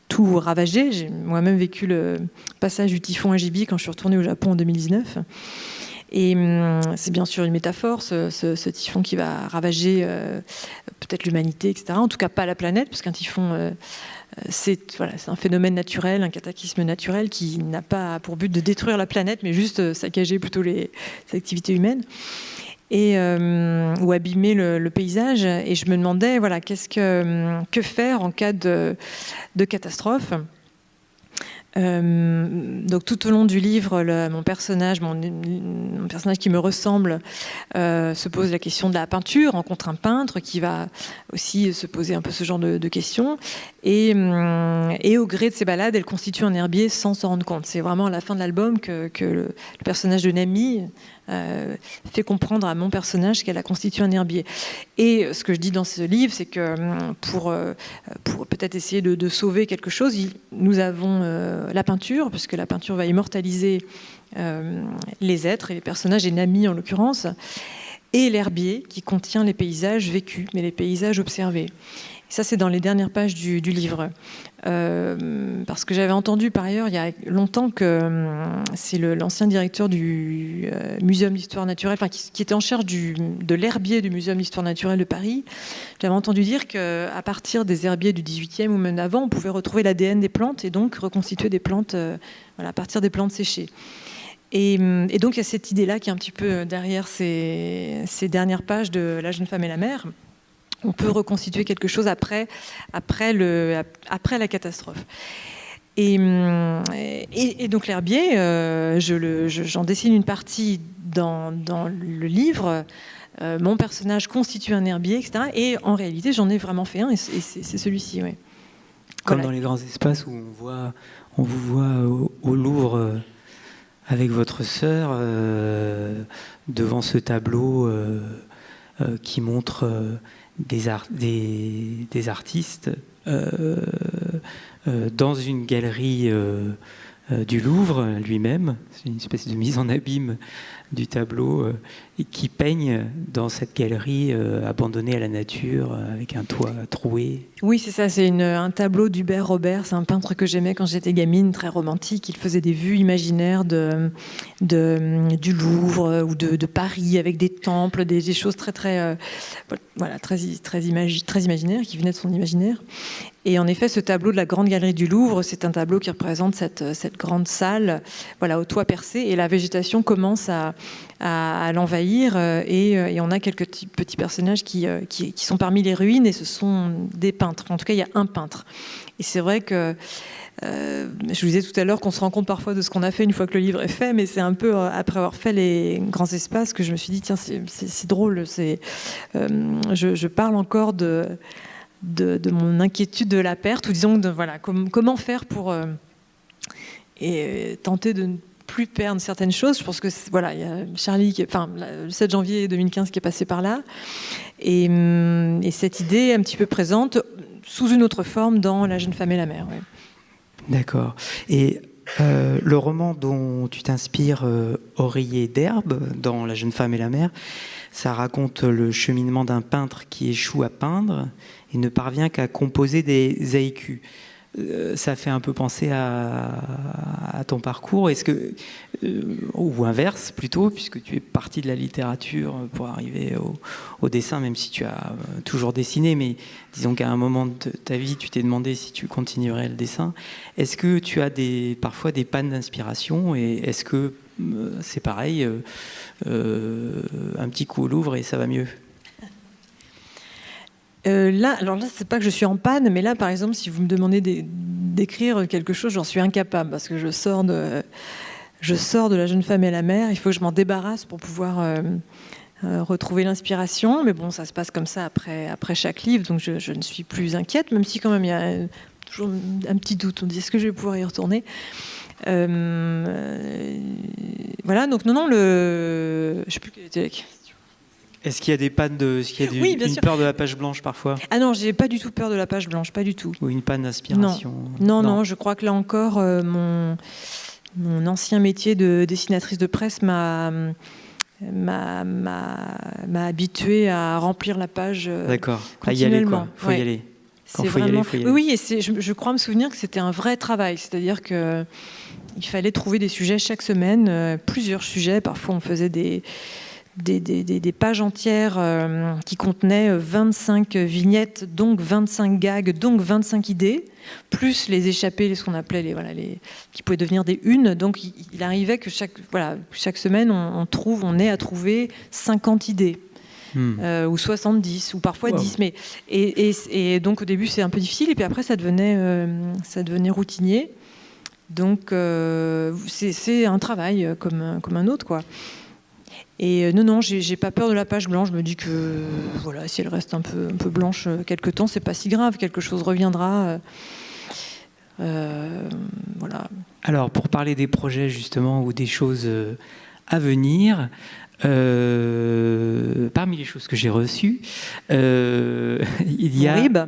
tout ravagé. J'ai moi-même vécu le passage du typhon Ajibi quand je suis retournée au Japon en 2019. Et c'est bien sûr une métaphore, ce typhon qui va ravager peut-être l'humanité, etc. En tout cas pas la planète, parce qu'un typhon, c'est un phénomène naturel, un cataclysme naturel qui n'a pas pour but de détruire la planète, mais juste saccager plutôt les activités humaines. Ou abîmer le paysage. Et je me demandais, que faire en cas de catastrophe. Donc tout au long du livre, mon personnage qui me ressemble se pose la question de la peinture, rencontre un peintre qui va aussi se poser un peu ce genre de questions. Et au gré de ces balades, elle constitue un herbier sans s'en rendre compte. C'est vraiment à la fin de l'album que le personnage de Nami fait comprendre à mon personnage qu'elle a constitué un herbier. Et ce que je dis dans ce livre, c'est que pour peut-être essayer de sauver quelque chose, nous avons la peinture, puisque la peinture va immortaliser les êtres et les personnages, et Nami en l'occurrence, et l'herbier qui contient les paysages vécus, mais les paysages observés. Et ça, c'est dans les dernières pages du livre. Parce que j'avais entendu par ailleurs il y a longtemps que c'est l'ancien directeur du Muséum d'histoire naturelle, qui était en charge de l'herbier du Muséum d'histoire naturelle de Paris. J'avais entendu dire qu'à partir des herbiers du 18e ou même avant, on pouvait retrouver l'ADN des plantes et donc reconstituer des plantes à partir des plantes séchées. Et donc il y a cette idée-là qui est un petit peu derrière ces dernières pages de La jeune femme et la mer, on peut reconstituer quelque chose après la catastrophe. Et donc l'herbier, j'en dessine une partie dans le livre. Mon personnage constitue un herbier, etc. Et en réalité, j'en ai vraiment fait un, et c'est celui-ci. Ouais. Comme dans les grands espaces où on vous voit au Louvre avec votre sœur devant ce tableau qui montre des artistes dans une galerie du Louvre lui-même. C'est une espèce de mise en abîme du tableau qui peigne dans cette galerie abandonnée à la nature avec un toit troué. Oui, c'est ça, c'est un tableau d'Hubert Robert, c'est un peintre que j'aimais quand j'étais gamine, très romantique. Il faisait des vues imaginaires du Louvre ou de Paris avec des temples, des choses très imaginaires qui venaient de son imaginaire. Et en effet, ce tableau de la grande galerie du Louvre, c'est un tableau qui représente cette grande salle, au toit percé, et la végétation commence à l'envahir, et on a quelques petits personnages qui sont parmi les ruines, et ce sont des peintres. En tout cas, il y a un peintre. Et c'est vrai que je vous disais tout à l'heure qu'on se rend compte parfois de ce qu'on a fait une fois que le livre est fait, mais c'est un peu après avoir fait les grands espaces que je me suis dit, tiens, c'est drôle. Je parle encore de mon inquiétude de la perte, ou disons comment faire pour tenter de ne plus perdre certaines choses. Je pense que il y a Charlie le 7 janvier 2015 qui est passé par là, et cette idée est un petit peu présente sous une autre forme dans La jeune femme et la mer. Ouais. D'accord. Et le roman dont tu t'inspires, Oreiller d'herbe, dans La jeune femme et la mer, ça raconte le cheminement d'un peintre qui échoue à peindre et ne parvient qu'à composer des haïkus. Ça fait un peu penser à ton parcours. Est-ce que, ou inverse plutôt, puisque tu es parti de la littérature pour arriver au dessin, même si tu as toujours dessiné, mais disons qu'à un moment de ta vie, tu t'es demandé si tu continuerais le dessin. Est-ce que tu as parfois des pannes d'inspiration, et est-ce que c'est pareil, un petit coup au Louvre et ça va mieux? Là, c'est pas que je suis en panne, mais là, par exemple, si vous me demandez d'écrire quelque chose, j'en suis incapable, parce que je sors de La jeune femme et la mer. Il faut que je m'en débarrasse pour pouvoir retrouver l'inspiration. Mais bon, ça se passe comme ça après chaque livre, donc je ne suis plus inquiète, même si quand même il y a toujours un petit doute. On dit, est-ce que je vais pouvoir y retourner? Voilà, donc non, je sais plus quelle était la question. Est-ce qu'il y a des pannes une peur de la page blanche parfois? Ah non, j'ai pas du tout peur de la page blanche, pas du tout. Ou une panne d'inspiration? Non, je crois que là encore, mon ancien métier de dessinatrice de presse m'a habituée à remplir la page. D'accord, à y aller, quoi. Faut y aller. Quand faut y aller, faut y aller. Oui, et je crois me souvenir que c'était un vrai travail, c'est-à-dire que il fallait trouver des sujets chaque semaine, plusieurs sujets. Parfois, on faisait des pages entières qui contenaient 25 vignettes, donc 25 gags, donc 25 idées, plus les échappées, ce qu'on appelait qui pouvaient devenir des unes. Donc il arrivait que chaque semaine, on ait à trouver 50 idées. Ou 70, ou parfois 10. Mais, et donc au début, c'est un peu difficile, et puis après, ça devenait routinier. Donc c'est un travail comme un autre, quoi. Et non, j'ai pas peur de la page blanche. Je me dis que si elle reste un peu blanche quelque temps, c'est pas si grave. Quelque chose reviendra. Voilà. Alors, pour parler des projets justement ou des choses à venir, parmi les choses que j'ai reçues, il y a... Mon rib.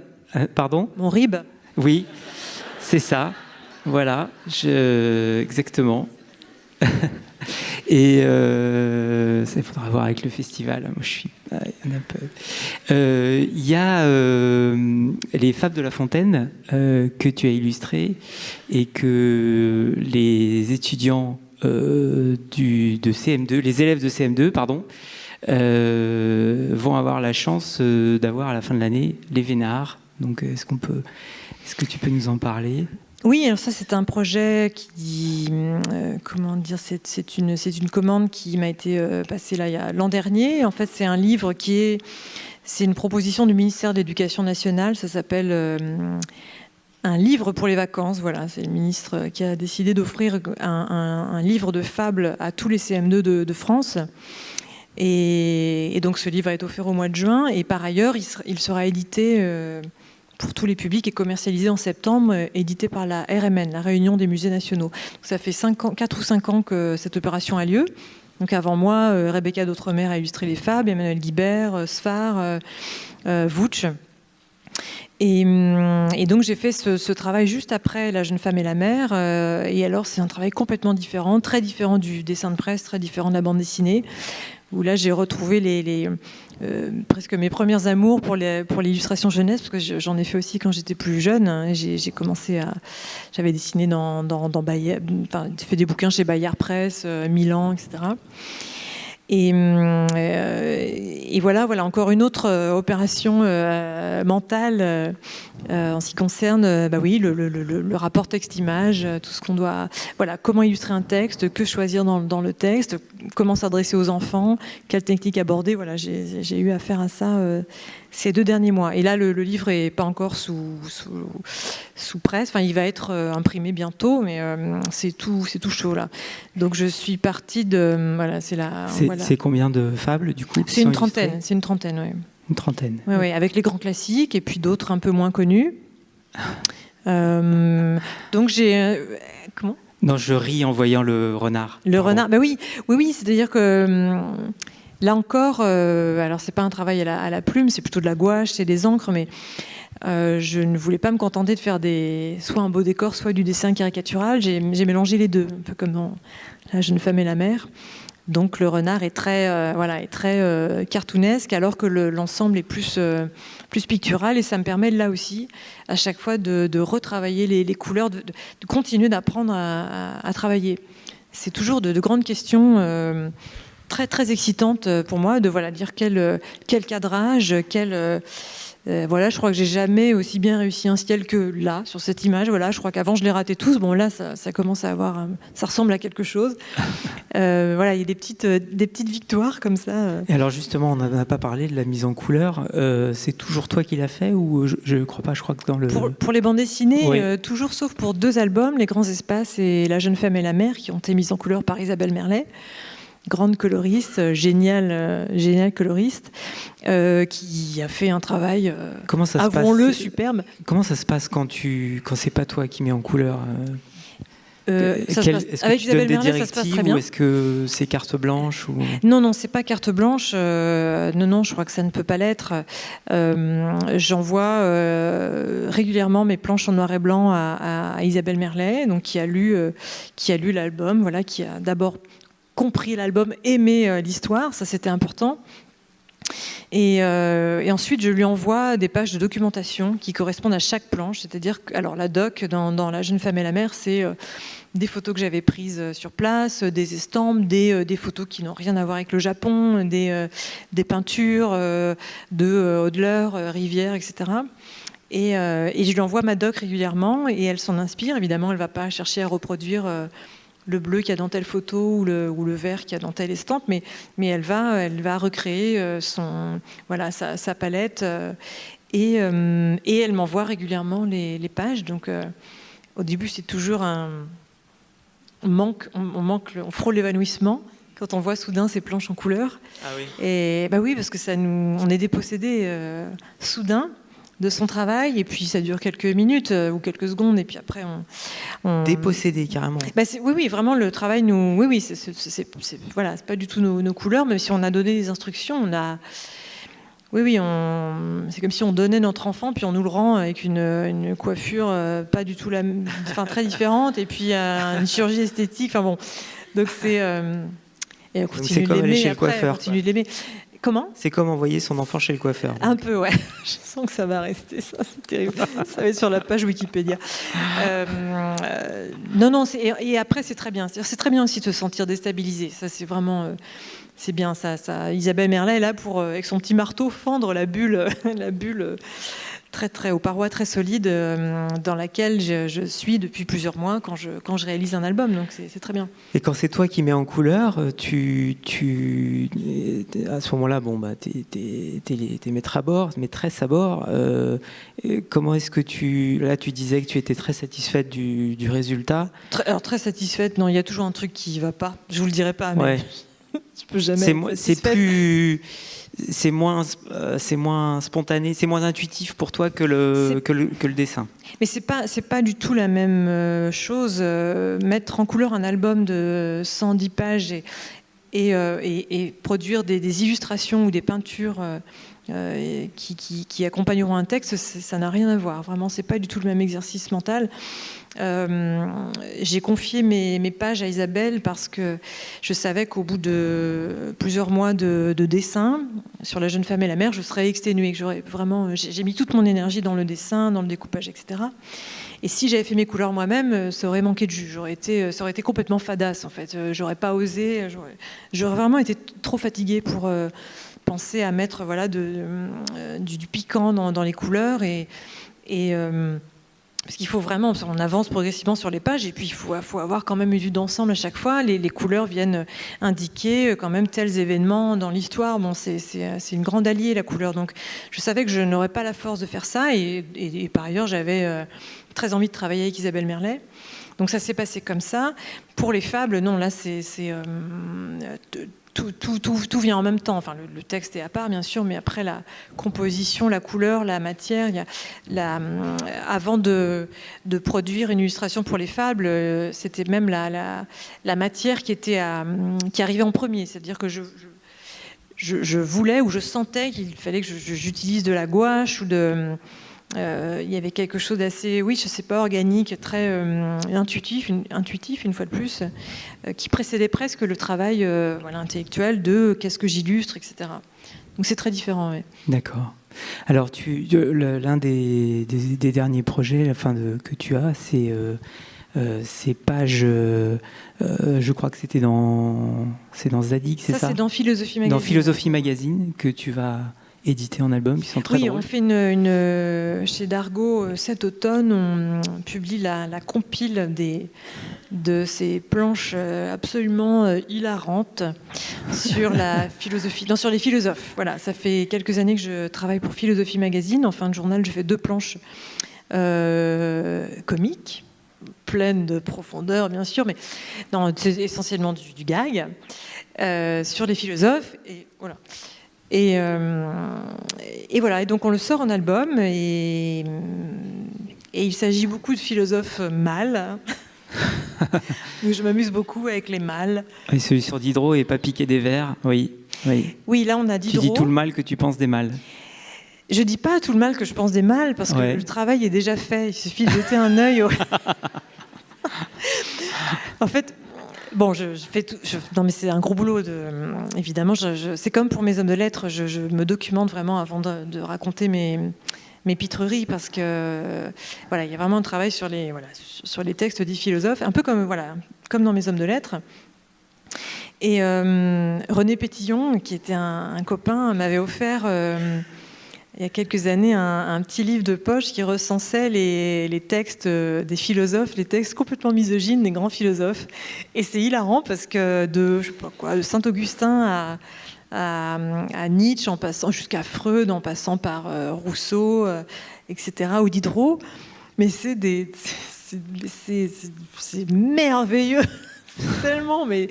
Pardon? Mon rib. Oui, c'est ça. Voilà, exactement. Et ça, il faudra voir avec le festival. Moi, je suis un peu. Il y a les Fables de La Fontaine que tu as illustrées et que les étudiants de CM2, les élèves de CM2, pardon, vont avoir la chance d'avoir à la fin de l'année les Vénards. Donc, est-ce que tu peux nous en parler? Oui, alors ça c'est un projet qui, comment dire, c'est une commande qui m'a été passée là l'an dernier. En fait, c'est un livre C'est une proposition du ministère de l'Éducation nationale. Ça s'appelle un livre pour les vacances. Voilà, c'est le ministre qui a décidé d'offrir un livre de fables à tous les CM2 de France. Et donc ce livre va être offert au mois de juin. Et par ailleurs, il sera édité pour tous les publics et commercialisé en septembre, édité par la RMN, la Réunion des musées nationaux. Donc ça fait 4 ou 5 ans que cette opération a lieu. Donc avant moi, Rebecca d'Outremer a illustré les fables, Emmanuel Guibert, Sfar, Vouch. Et donc j'ai fait ce travail juste après La jeune femme et la mère. Et alors c'est un travail complètement différent, très différent du dessin de presse, très différent de la bande dessinée, où là j'ai retrouvé presque mes premières amours pour l'illustration jeunesse, parce que j'en ai fait aussi quand j'étais plus jeune. J'ai commencé j'avais dessiné dans Bayard, enfin, fait des bouquins chez Bayard Presse, Milan, etc. Et voilà encore une autre opération mentale en ce qui concerne le rapport texte-image, tout ce qu'on doit... Voilà, comment illustrer un texte, que choisir dans le texte, comment s'adresser aux enfants, quelle technique aborder. Voilà, j'ai eu affaire à ça ces 2 derniers mois. Et là, le livre n'est pas encore sous presse. Enfin, il va être imprimé bientôt, mais c'est tout chaud là. Donc je suis partie de... Voilà, c'est combien de fables du coup? C'est une trentaine, oui. Une trentaine. Oui, avec les grands classiques et puis d'autres un peu moins connus. Donc j'ai... comment? Non, je ris en voyant le renard. Le renard, bah oui, c'est-à-dire que là encore, alors c'est pas un travail à la plume, c'est plutôt de la gouache, c'est des encres, mais je ne voulais pas me contenter de faire soit un beau décor, soit du dessin caricatural. J'ai mélangé les deux, un peu comme dans La jeune femme et la mère. Donc le renard est très cartoonesque, alors que l'ensemble est plus pictural, et ça me permet là aussi à chaque fois de retravailler les couleurs, de continuer d'apprendre à travailler. C'est toujours de grandes questions très très excitantes pour moi, de dire quel cadrage, je crois que j'ai jamais aussi bien réussi un ciel que là, sur cette image. Voilà, je crois qu'avant, je les ratais tous. Bon, là, ça commence à avoir... ça ressemble à quelque chose. Il y a des petites victoires comme ça. Et alors, justement, on n'en a pas parlé de la mise en couleur. C'est toujours toi qui l'as fait ou je ne crois pas, je crois que dans le... Pour les bandes dessinées, oui. Toujours, sauf pour 2 albums, Les Grands Espaces et La jeune femme et la mère, qui ont été mises en couleur par Isabelle Merlet. Grande coloriste, géniale coloriste, qui a fait un travail, avouons-le, superbe. Comment ça se passe quand c'est pas toi qui mets en couleur Est-ce que tu donnes des directives ou est-ce que c'est carte blanche ou... Non, c'est pas carte blanche. Non, je crois que ça ne peut pas l'être. J'envoie régulièrement mes planches en noir et blanc à Isabelle Merlet, donc qui a lu l'album, voilà, qui a d'abord compris l'album, aimé l'histoire, ça c'était important. Et ensuite, je lui envoie des pages de documentation qui correspondent à chaque planche. C'est-à-dire que, alors la doc dans La jeune femme et la mère, c'est des photos que j'avais prises sur place, des estampes, des photos qui n'ont rien à voir avec le Japon, des peintures de Hodler, Rivière, etc. Et je lui envoie ma doc régulièrement et elle s'en inspire. Évidemment, elle ne va pas chercher à reproduire le bleu qu'il y a dans telle photo ou le vert qu'il y a dans telle estampe, mais elle va recréer sa palette et elle m'envoie régulièrement les pages. Donc au début c'est toujours on frôle l'évanouissement quand on voit soudain ces planches en couleur. Ah oui. Et oui, parce que on est dépossédé soudain de son travail, et puis ça dure quelques minutes ou quelques secondes, et puis après on... Dépossédé carrément. Oui, vraiment le travail nous... Oui, c'est pas du tout nos couleurs, même si on a donné des instructions, on a... c'est comme si on donnait notre enfant, puis on nous le rend avec une coiffure pas du tout très différente, et puis une chirurgie esthétique, enfin bon, donc c'est... et on continue de l'aimer après, on continue de l'aimer. Comment ? C'est comme envoyer son enfant chez le coiffeur. Un peu, ouais. Je sens que ça va rester, ça, c'est terrible. Ça va être sur la page Wikipédia. Non, et après, c'est très bien. C'est très bien aussi de se sentir déstabilisé. Ça, c'est vraiment... c'est bien, ça. Isabelle Merlet est là pour, avec son petit marteau, fendre la bulle aux parois très solides dans laquelle je suis depuis plusieurs mois quand je réalise un album. Donc c'est très bien. Et quand c'est toi qui mets en couleur, à ce moment-là, bon, bah, t'es maîtresse à bord. Comment est-ce que tu disais que tu étais très satisfaite du résultat. Alors très satisfaite. Non, il y a toujours un truc qui va pas. Je vous le dirai pas. Mais ouais. Je peux jamais. C'est moins spontané, c'est moins intuitif pour toi que le dessin. Mais c'est pas du tout la même chose. Mettre en couleur un album de 110 pages et produire des illustrations ou des peintures qui accompagneront un texte, ça n'a rien à voir. Vraiment, c'est pas du tout le même exercice mental. J'ai confié mes pages à Isabelle parce que je savais qu'au bout de plusieurs mois de dessin sur La jeune femme et la mère, je serais exténuée, que j'ai mis toute mon énergie dans le dessin, dans le découpage, etc. Et si j'avais fait mes couleurs moi-même, ça aurait manqué de jus. Ça aurait été complètement fadasse, en fait. J'aurais pas osé. J'aurais vraiment été trop fatiguée pour penser à mettre du piquant dans les couleurs parce qu'il faut vraiment, on avance progressivement sur les pages et puis il faut avoir quand même une vue d'ensemble à chaque fois. Les couleurs viennent indiquer quand même tels événements dans l'histoire. Bon, c'est une grande alliée, la couleur. Donc je savais que je n'aurais pas la force de faire ça et par ailleurs j'avais très envie de travailler avec Isabelle Merlet. Donc ça s'est passé comme ça. Pour les fables, non, là tout vient en même temps. Enfin, le texte est à part, bien sûr, mais après la composition, la couleur, la matière, avant de produire une illustration pour les fables, c'était même la matière qui arrivait en premier. C'est-à-dire que je voulais ou je sentais qu'il fallait que j'utilise de la gouache ou il y avait quelque chose d'assez, oui, je sais pas, organique, très intuitif une fois de plus, qui précédait presque le travail intellectuel de qu'est-ce que j'illustre, etc. Donc c'est très différent. Ouais. D'accord. Alors l'un des derniers projets que tu as, c'est ces pages, je crois que c'est dans Zadig, c'est ça? Ça, c'est dans Philosophie Magazine. Dans Philosophie Magazine, que tu vas édité en album, qui sont très drôles. Oui, on fait chez Dargaud cet automne, on publie la compile de ces planches absolument hilarantes sur la philosophie, sur les philosophes. Voilà, ça fait quelques années que je travaille pour Philosophie Magazine. En fin de journal, je fais 2 planches comiques, pleines de profondeur, bien sûr, mais non, c'est essentiellement du gag sur les philosophes. Et voilà. Et voilà, et donc on le sort en album et il s'agit beaucoup de philosophes mâles. Donc je m'amuse beaucoup avec les mâles. Et celui sur Diderot et pas piquer des vers, oui. Oui, là on a Diderot. Tu dis tout le mal que tu penses des mâles. Je dis pas tout le mal que je pense des mâles parce que le travail est déjà fait. Il suffit de jeter un œil. En fait. Bon, je fais tout. Non, mais c'est un gros boulot. Évidemment, c'est comme pour mes hommes de lettres. Je me documente vraiment avant de raconter mes pitreries parce que il y a vraiment un travail sur les textes des philosophes, un peu comme dans mes hommes de lettres. Et René Pétillon, qui était un copain, m'avait offert il y a quelques années un petit livre de poche qui recensait les textes des philosophes, les textes complètement misogynes des grands philosophes. Et c'est hilarant parce que de Saint-Augustin à Nietzsche, en passant jusqu'à Freud, en passant par Rousseau, etc., ou Diderot, mais c'est merveilleux. Tellement, mais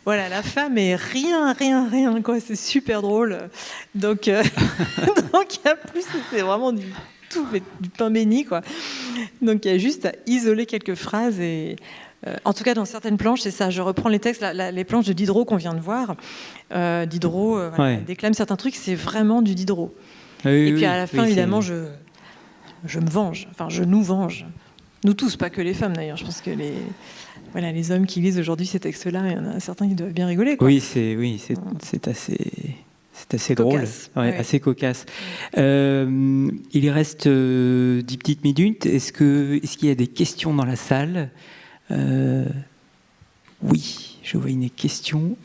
voilà, la femme est rien, quoi. C'est super drôle. Donc en plus, c'est vraiment du pain béni, quoi. Donc il y a juste à isoler quelques phrases et en tout cas dans certaines planches, c'est ça. Je reprends les textes, les planches de Diderot qu'on vient de voir. Diderot déclame certains trucs, c'est vraiment du Diderot. Et puis à la fin, évidemment, je me venge. Enfin, je nous venge. Nous tous, pas que les femmes d'ailleurs. Je pense que les hommes qui lisent aujourd'hui ces textes-là, il y en a certains qui doivent bien rigoler, quoi. Oui, c'est assez drôle, assez cocasse. Il reste 10 petites minutes. Est-ce qu'il y a des questions dans la salle? Oui, je vois une question.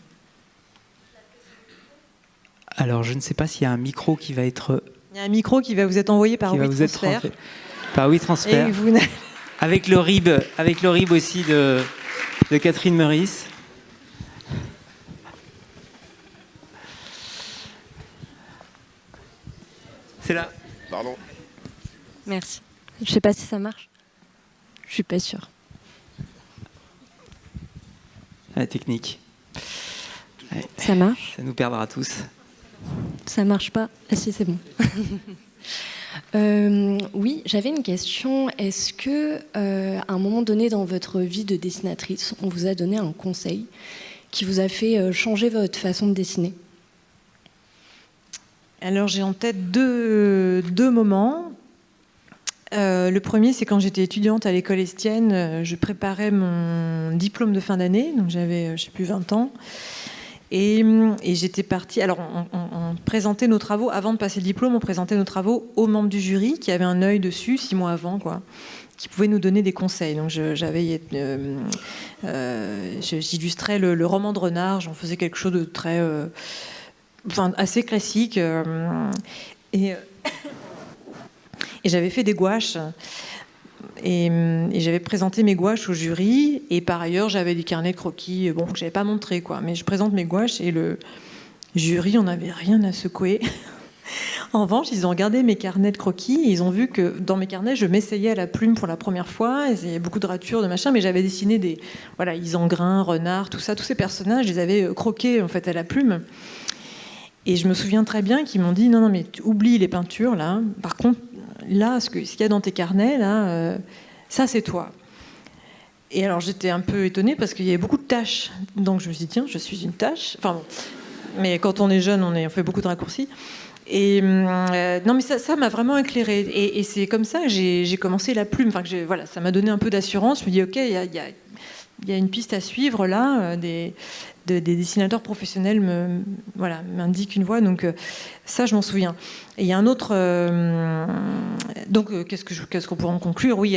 Alors, je ne sais pas s'il y a un micro qui va être Il y a un micro qui va vous être envoyé par WeTransfer. Par WeTransfer. Avec le RIB aussi de Catherine Meurice. C'est là. Pardon. Merci. Je sais pas si ça marche. Je suis pas sûre. La technique. Ouais. Ça marche? Ça nous perdra tous. Ça marche pas? Ah si, c'est bon. Oui, j'avais une question. Est-ce que, à un moment donné dans votre vie de dessinatrice, on vous a donné un conseil qui vous a fait changer votre façon de dessiner? Alors j'ai en tête deux moments. Le premier, c'est quand j'étais étudiante à l'école Estienne, je préparais mon diplôme de fin d'année, donc j'avais, je sais plus, 20 ans. Et j'étais partie. Alors, on présentait nos travaux, avant de passer le diplôme, on présentait nos travaux aux membres du jury qui avaient un œil dessus 6 mois avant, quoi, qui pouvaient nous donner des conseils. Donc, j'illustrais le roman de Renard, j'en faisais quelque chose de très. Assez classique. Et j'avais fait des gouaches. Et j'avais présenté mes gouaches au jury, et par ailleurs j'avais des carnets de croquis, bon, que j'avais pas montré, quoi. Mais je présente mes gouaches et le jury, on n'avait rien à secouer. En revanche, ils ont regardé mes carnets de croquis et ils ont vu que dans mes carnets, je m'essayais à la plume pour la première fois. Il y avait beaucoup de ratures, de machin, mais j'avais dessiné des, voilà, Isengrin, Renard, tout ça, tous ces personnages, je les avais croqués en fait à la plume. Et je me souviens très bien qu'ils m'ont dit non, mais tu oublies les peintures là. Par contre, là, ce qu'il y a dans tes carnets, là, ça c'est toi. Et alors j'étais un peu étonnée parce qu'il y avait beaucoup de tâches. Donc je me suis dit, tiens, je suis une tâche. Enfin bon. Mais quand on est jeune, on fait beaucoup de raccourcis. Et non, mais ça m'a vraiment éclairée. Et c'est comme ça que j'ai commencé la plume. Enfin, voilà, ça m'a donné un peu d'assurance. Je me dis, ok, il y a une piste à suivre là. Des dessinateurs professionnels m'indiquent une voie. Donc ça, je m'en souviens. Et il y a un autre. Donc qu'est-ce qu'on pourrait en conclure? Oui,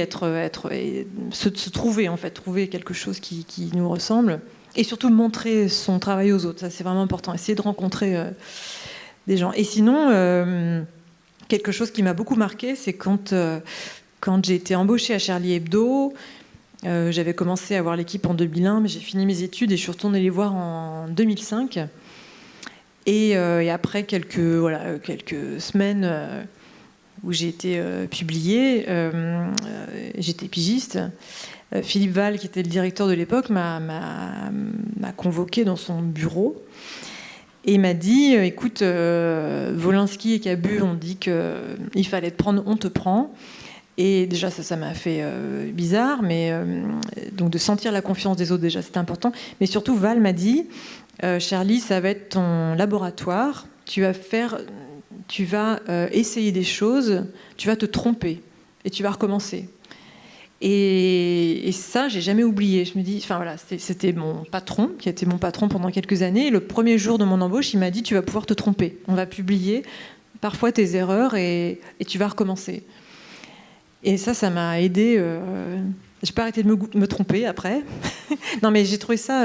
se trouver en fait, trouver quelque chose qui nous ressemble, et surtout montrer son travail aux autres. Ça, c'est vraiment important. Essayer de rencontrer des gens. Et sinon, quelque chose qui m'a beaucoup marqué, c'est quand j'ai été embauchée à Charlie Hebdo. J'avais commencé à voir l'équipe en 2001, mais j'ai fini mes études et je suis retournée les voir en 2005. Et après quelques semaines où j'ai été publiée, j'étais pigiste. Philippe Val, qui était le directeur de l'époque, m'a convoquée dans son bureau et il m'a dit, écoute, Wolinski et Cabu ont dit qu'il fallait te prendre, on te prend. Et déjà, ça m'a fait bizarre, mais donc de sentir la confiance des autres, déjà, c'était important. Mais surtout, Val m'a dit, Charlie, ça va être ton laboratoire, tu vas essayer des choses, tu vas te tromper, et tu vas recommencer. Et ça, j'ai jamais oublié. Je me dis, enfin voilà, c'était mon patron, qui a été mon patron pendant quelques années. Et le premier jour de mon embauche, il m'a dit, tu vas pouvoir te tromper. On va publier parfois tes erreurs et tu vas recommencer. Et ça m'a aidé. J'ai pas arrêté de me tromper après. Non, mais j'ai trouvé ça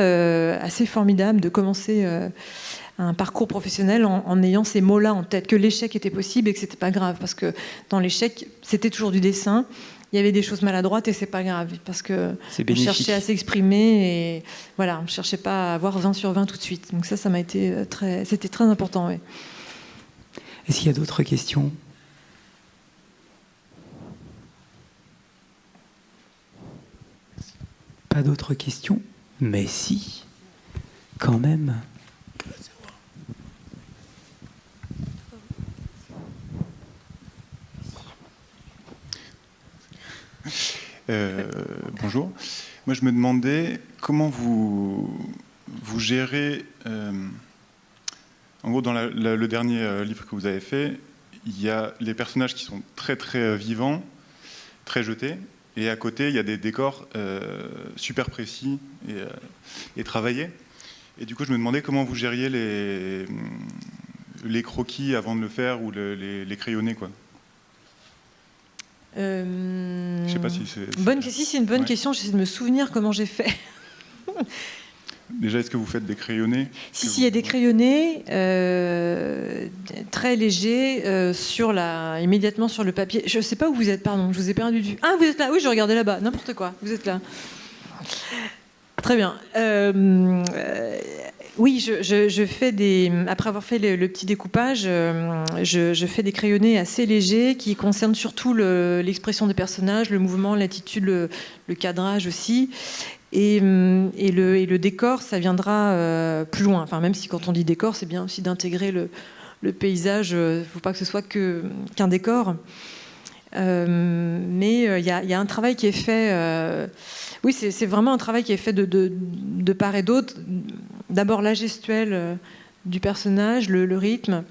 assez formidable de commencer un parcours professionnel en ayant ces mots-là en tête, que l'échec était possible et que c'était pas grave, parce que dans l'échec, c'était toujours du dessin. Il y avait des choses maladroites et c'est pas grave, parce que on cherchait à s'exprimer et voilà, on cherchait pas à avoir 20 sur 20 tout de suite. Donc ça m'a été c'était très important. Ouais. Est-ce qu'il y a d'autres questions? Pas d'autres questions? Mais si, quand même. Bonjour. Moi, je me demandais comment vous gérez... en gros, dans le dernier livre que vous avez fait, il y a les personnages qui sont très, très vivants, très jetés, et à côté, il y a des décors super précis et travaillés. Et du coup, je me demandais comment vous gériez les croquis avant de le faire, ou les crayonnés, quoi. Je sais pas si c'est... C'est une bonne question. J'essaie de me souvenir comment j'ai fait. Déjà, est-ce que vous faites des crayonnés? Si, il y a des crayonnés très légers immédiatement sur le papier. Je ne sais pas où vous êtes, pardon, je vous ai perdu du... Ah, vous êtes là, oui, je regardais là-bas, n'importe quoi, vous êtes là. Très bien. Oui, je fais après avoir fait le petit découpage, je fais des crayonnés assez légers qui concernent surtout l'expression des personnages, le mouvement, l'attitude, le cadrage aussi. Et le décor, ça viendra plus loin. Enfin, même si quand on dit décor, c'est bien aussi d'intégrer le paysage. Il ne faut pas que ce soit qu'un décor. Mais il y a un travail qui est fait... oui, c'est vraiment un travail qui est fait de part et d'autre. D'abord la gestuelle du personnage, le rythme.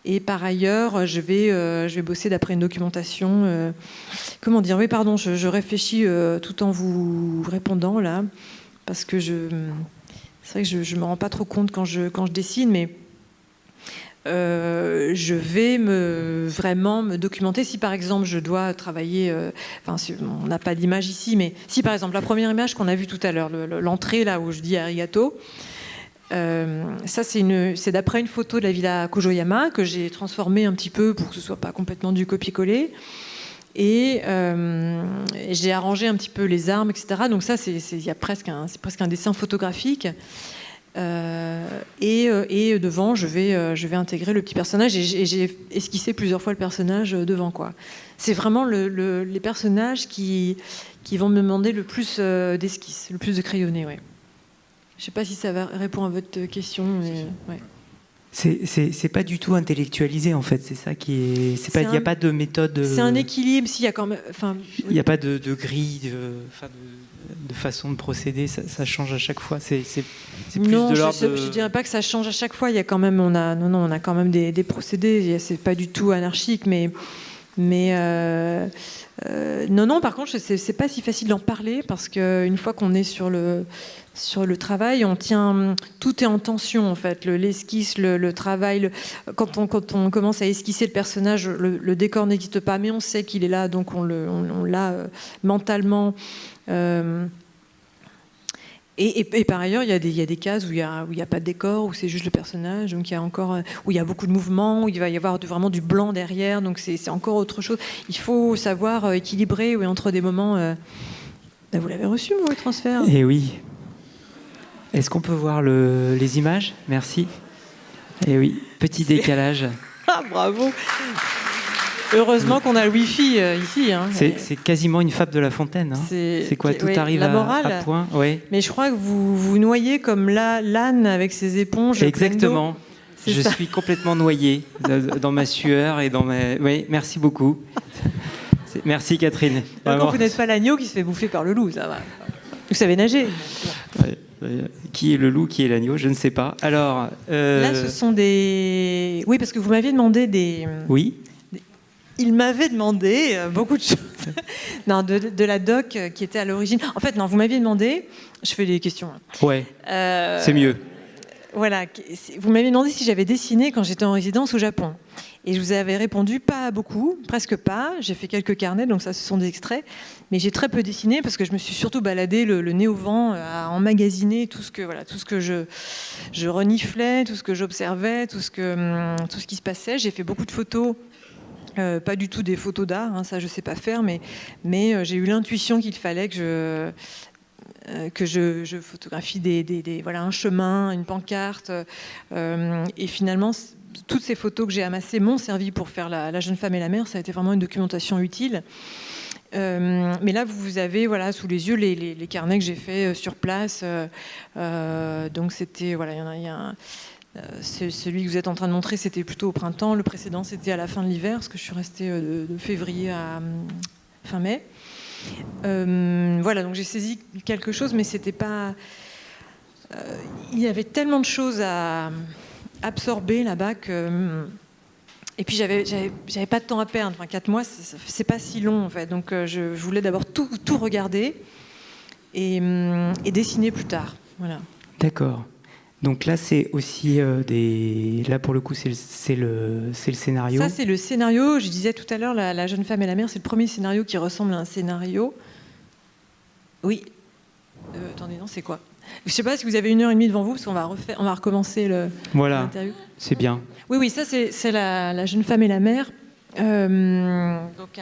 Et par ailleurs, je vais bosser d'après une documentation. Comment dire? Oui, pardon, je réfléchis tout en vous répondant là, parce que c'est vrai que je me rends pas trop compte quand je dessine, mais je vais vraiment me documenter. Si par exemple je dois travailler, on n'a pas d'image ici, mais si par exemple la première image qu'on a vue tout à l'heure, l'entrée là où je dis arigato. Ça, c'est d'après une photo de la villa Kojoyama que j'ai transformée un petit peu pour que ce soit pas complètement du copier-coller. Et j'ai arrangé un petit peu les armes, etc. Donc ça, c'est presque un dessin photographique. Et devant, je vais intégrer le petit personnage. Et j'ai esquissé plusieurs fois le personnage devant, quoi. C'est vraiment les personnages qui vont me demander le plus d'esquisses, le plus de crayonnés, ouais. Je ne sais pas si ça répond à votre question. Mais, ouais. C'est pas du tout intellectualisé en fait, c'est ça qui est. Il n'y a pas de méthode. C'est un équilibre, s'il y a quand même. Il n'y a pas de grille, de façon de procéder, ça change à chaque fois. C'est plus non, de l'ordre. Je dirais pas que ça change à chaque fois. Il y a quand même, on a quand même des procédés. C'est pas du tout anarchique, mais non. Par contre, c'est pas si facile d'en parler parce qu'une fois qu'on est sur le travail, tout est en tension en fait. L'esquisse, le travail. Quand on commence à esquisser le personnage, le décor n'existe pas, mais on sait qu'il est là, donc on l'a mentalement. Et par ailleurs, il y a des cases où il y a pas de décor, où c'est juste le personnage, donc où il y a beaucoup de mouvements, où il va y avoir vraiment du blanc derrière, donc c'est encore autre chose. Il faut savoir équilibrer entre des moments. Vous l'avez reçu, mon transfert? Eh oui. Est-ce qu'on peut voir les images? Merci. Eh oui, petit décalage. Ah, bravo. Heureusement qu'on a le Wi-Fi ici. Hein. C'est quasiment une fable de La Fontaine. Hein. C'est quoi? Tout arrive à point. Ouais. Mais je crois que vous noyez comme l'âne avec ses éponges. Exactement. Je suis complètement noyé dans ma sueur et dans ma... Oui, merci beaucoup. Merci Catherine. Donc vous n'êtes pas l'agneau qui se fait bouffer par le loup, ça va. Vous savez nager. Ouais. Qui est le loup, qui est l'agneau, je ne sais pas. Alors, là, ce sont des... Oui, parce que vous m'aviez demandé des... Oui. Il m'avait demandé beaucoup de choses. Non, de la doc qui était à l'origine. En fait, non, vous m'aviez demandé... Je fais des questions. Ouais, c'est mieux. Voilà, vous m'avez demandé si j'avais dessiné quand j'étais en résidence au Japon. Et je vous avais répondu pas beaucoup, presque pas. J'ai fait quelques carnets, donc ça, ce sont des extraits. Mais j'ai très peu dessiné parce que je me suis surtout baladée le nez au vent à emmagasiner tout ce que je reniflais, tout ce que j'observais, tout ce qui se passait. J'ai fait beaucoup de photos. Pas du tout des photos d'art, hein, ça je sais pas faire, mais j'ai eu l'intuition qu'il fallait que je photographie un chemin, une pancarte, et finalement toutes ces photos que j'ai amassées m'ont servi pour faire la jeune femme et la mère. Ça a été vraiment une documentation utile. Mais là, vous avez sous les yeux les carnets que j'ai faits sur place. Donc c'était celui que vous êtes en train de montrer, c'était plutôt au printemps. Le précédent, c'était à la fin de l'hiver, parce que je suis restée de février à fin mai. Donc j'ai saisi quelque chose, mais c'était pas. Il y avait tellement de choses à absorber là-bas que. Et puis j'avais pas de temps à perdre. 4 mois, c'est pas si long en fait. Donc je voulais d'abord tout regarder et dessiner plus tard. Voilà. D'accord. Donc là, c'est aussi Là, pour le coup, c'est le scénario. Ça, c'est le scénario. Je disais tout à l'heure, la jeune femme et la mère, c'est le premier scénario qui ressemble à un scénario. Oui. Attendez, non, c'est quoi? Je ne sais pas si vous avez 1h30 devant vous, parce qu'on va recommencer Voilà, l'interview. c'est bien. Oui, ça c'est la jeune femme et la mère. Donc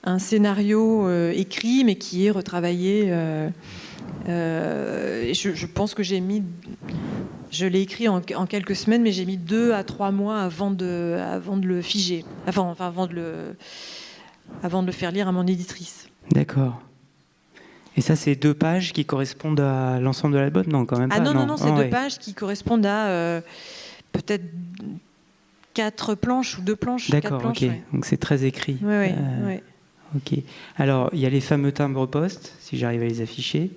un scénario écrit, mais qui est retravaillé. Et je pense que je l'ai écrit en quelques semaines, mais j'ai mis 2 à 3 mois avant de le figer, avant de le faire lire à mon éditrice. D'accord. Et ça, c'est 2 pages qui correspondent à l'ensemble de l'album? Non, quand même pas. Ah non, c'est 2 ouais. pages qui correspondent à peut-être 4 planches ou 2 planches. D'accord, 4 planches, ok. ouais. Donc c'est très écrit. Ouais. Ok. Alors, il y a les fameux timbres-poste, si j'arrive à les afficher.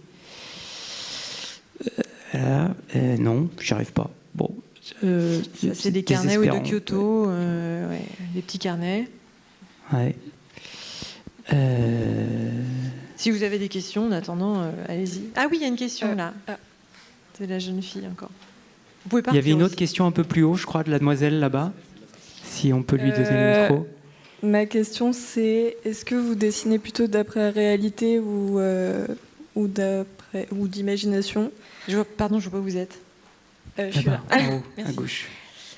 Voilà. Non, j'y arrive pas. Bon. Ça, c'est des carnets de Kyoto, des petits carnets. Ouais. Si vous avez des questions, en attendant, allez-y. Ah oui, il y a une question là. C'est la jeune fille encore. Vous pouvez partir. Il y avait une autre aussi. question un peu plus haut, je crois, de la demoiselle là-bas. Si on peut lui donner le micro. Ma question, c'est est-ce que vous dessinez plutôt d'après réalité ou d'imagination? Pardon, je vois pas où vous êtes. Je suis là. En haut, à Merci. gauche.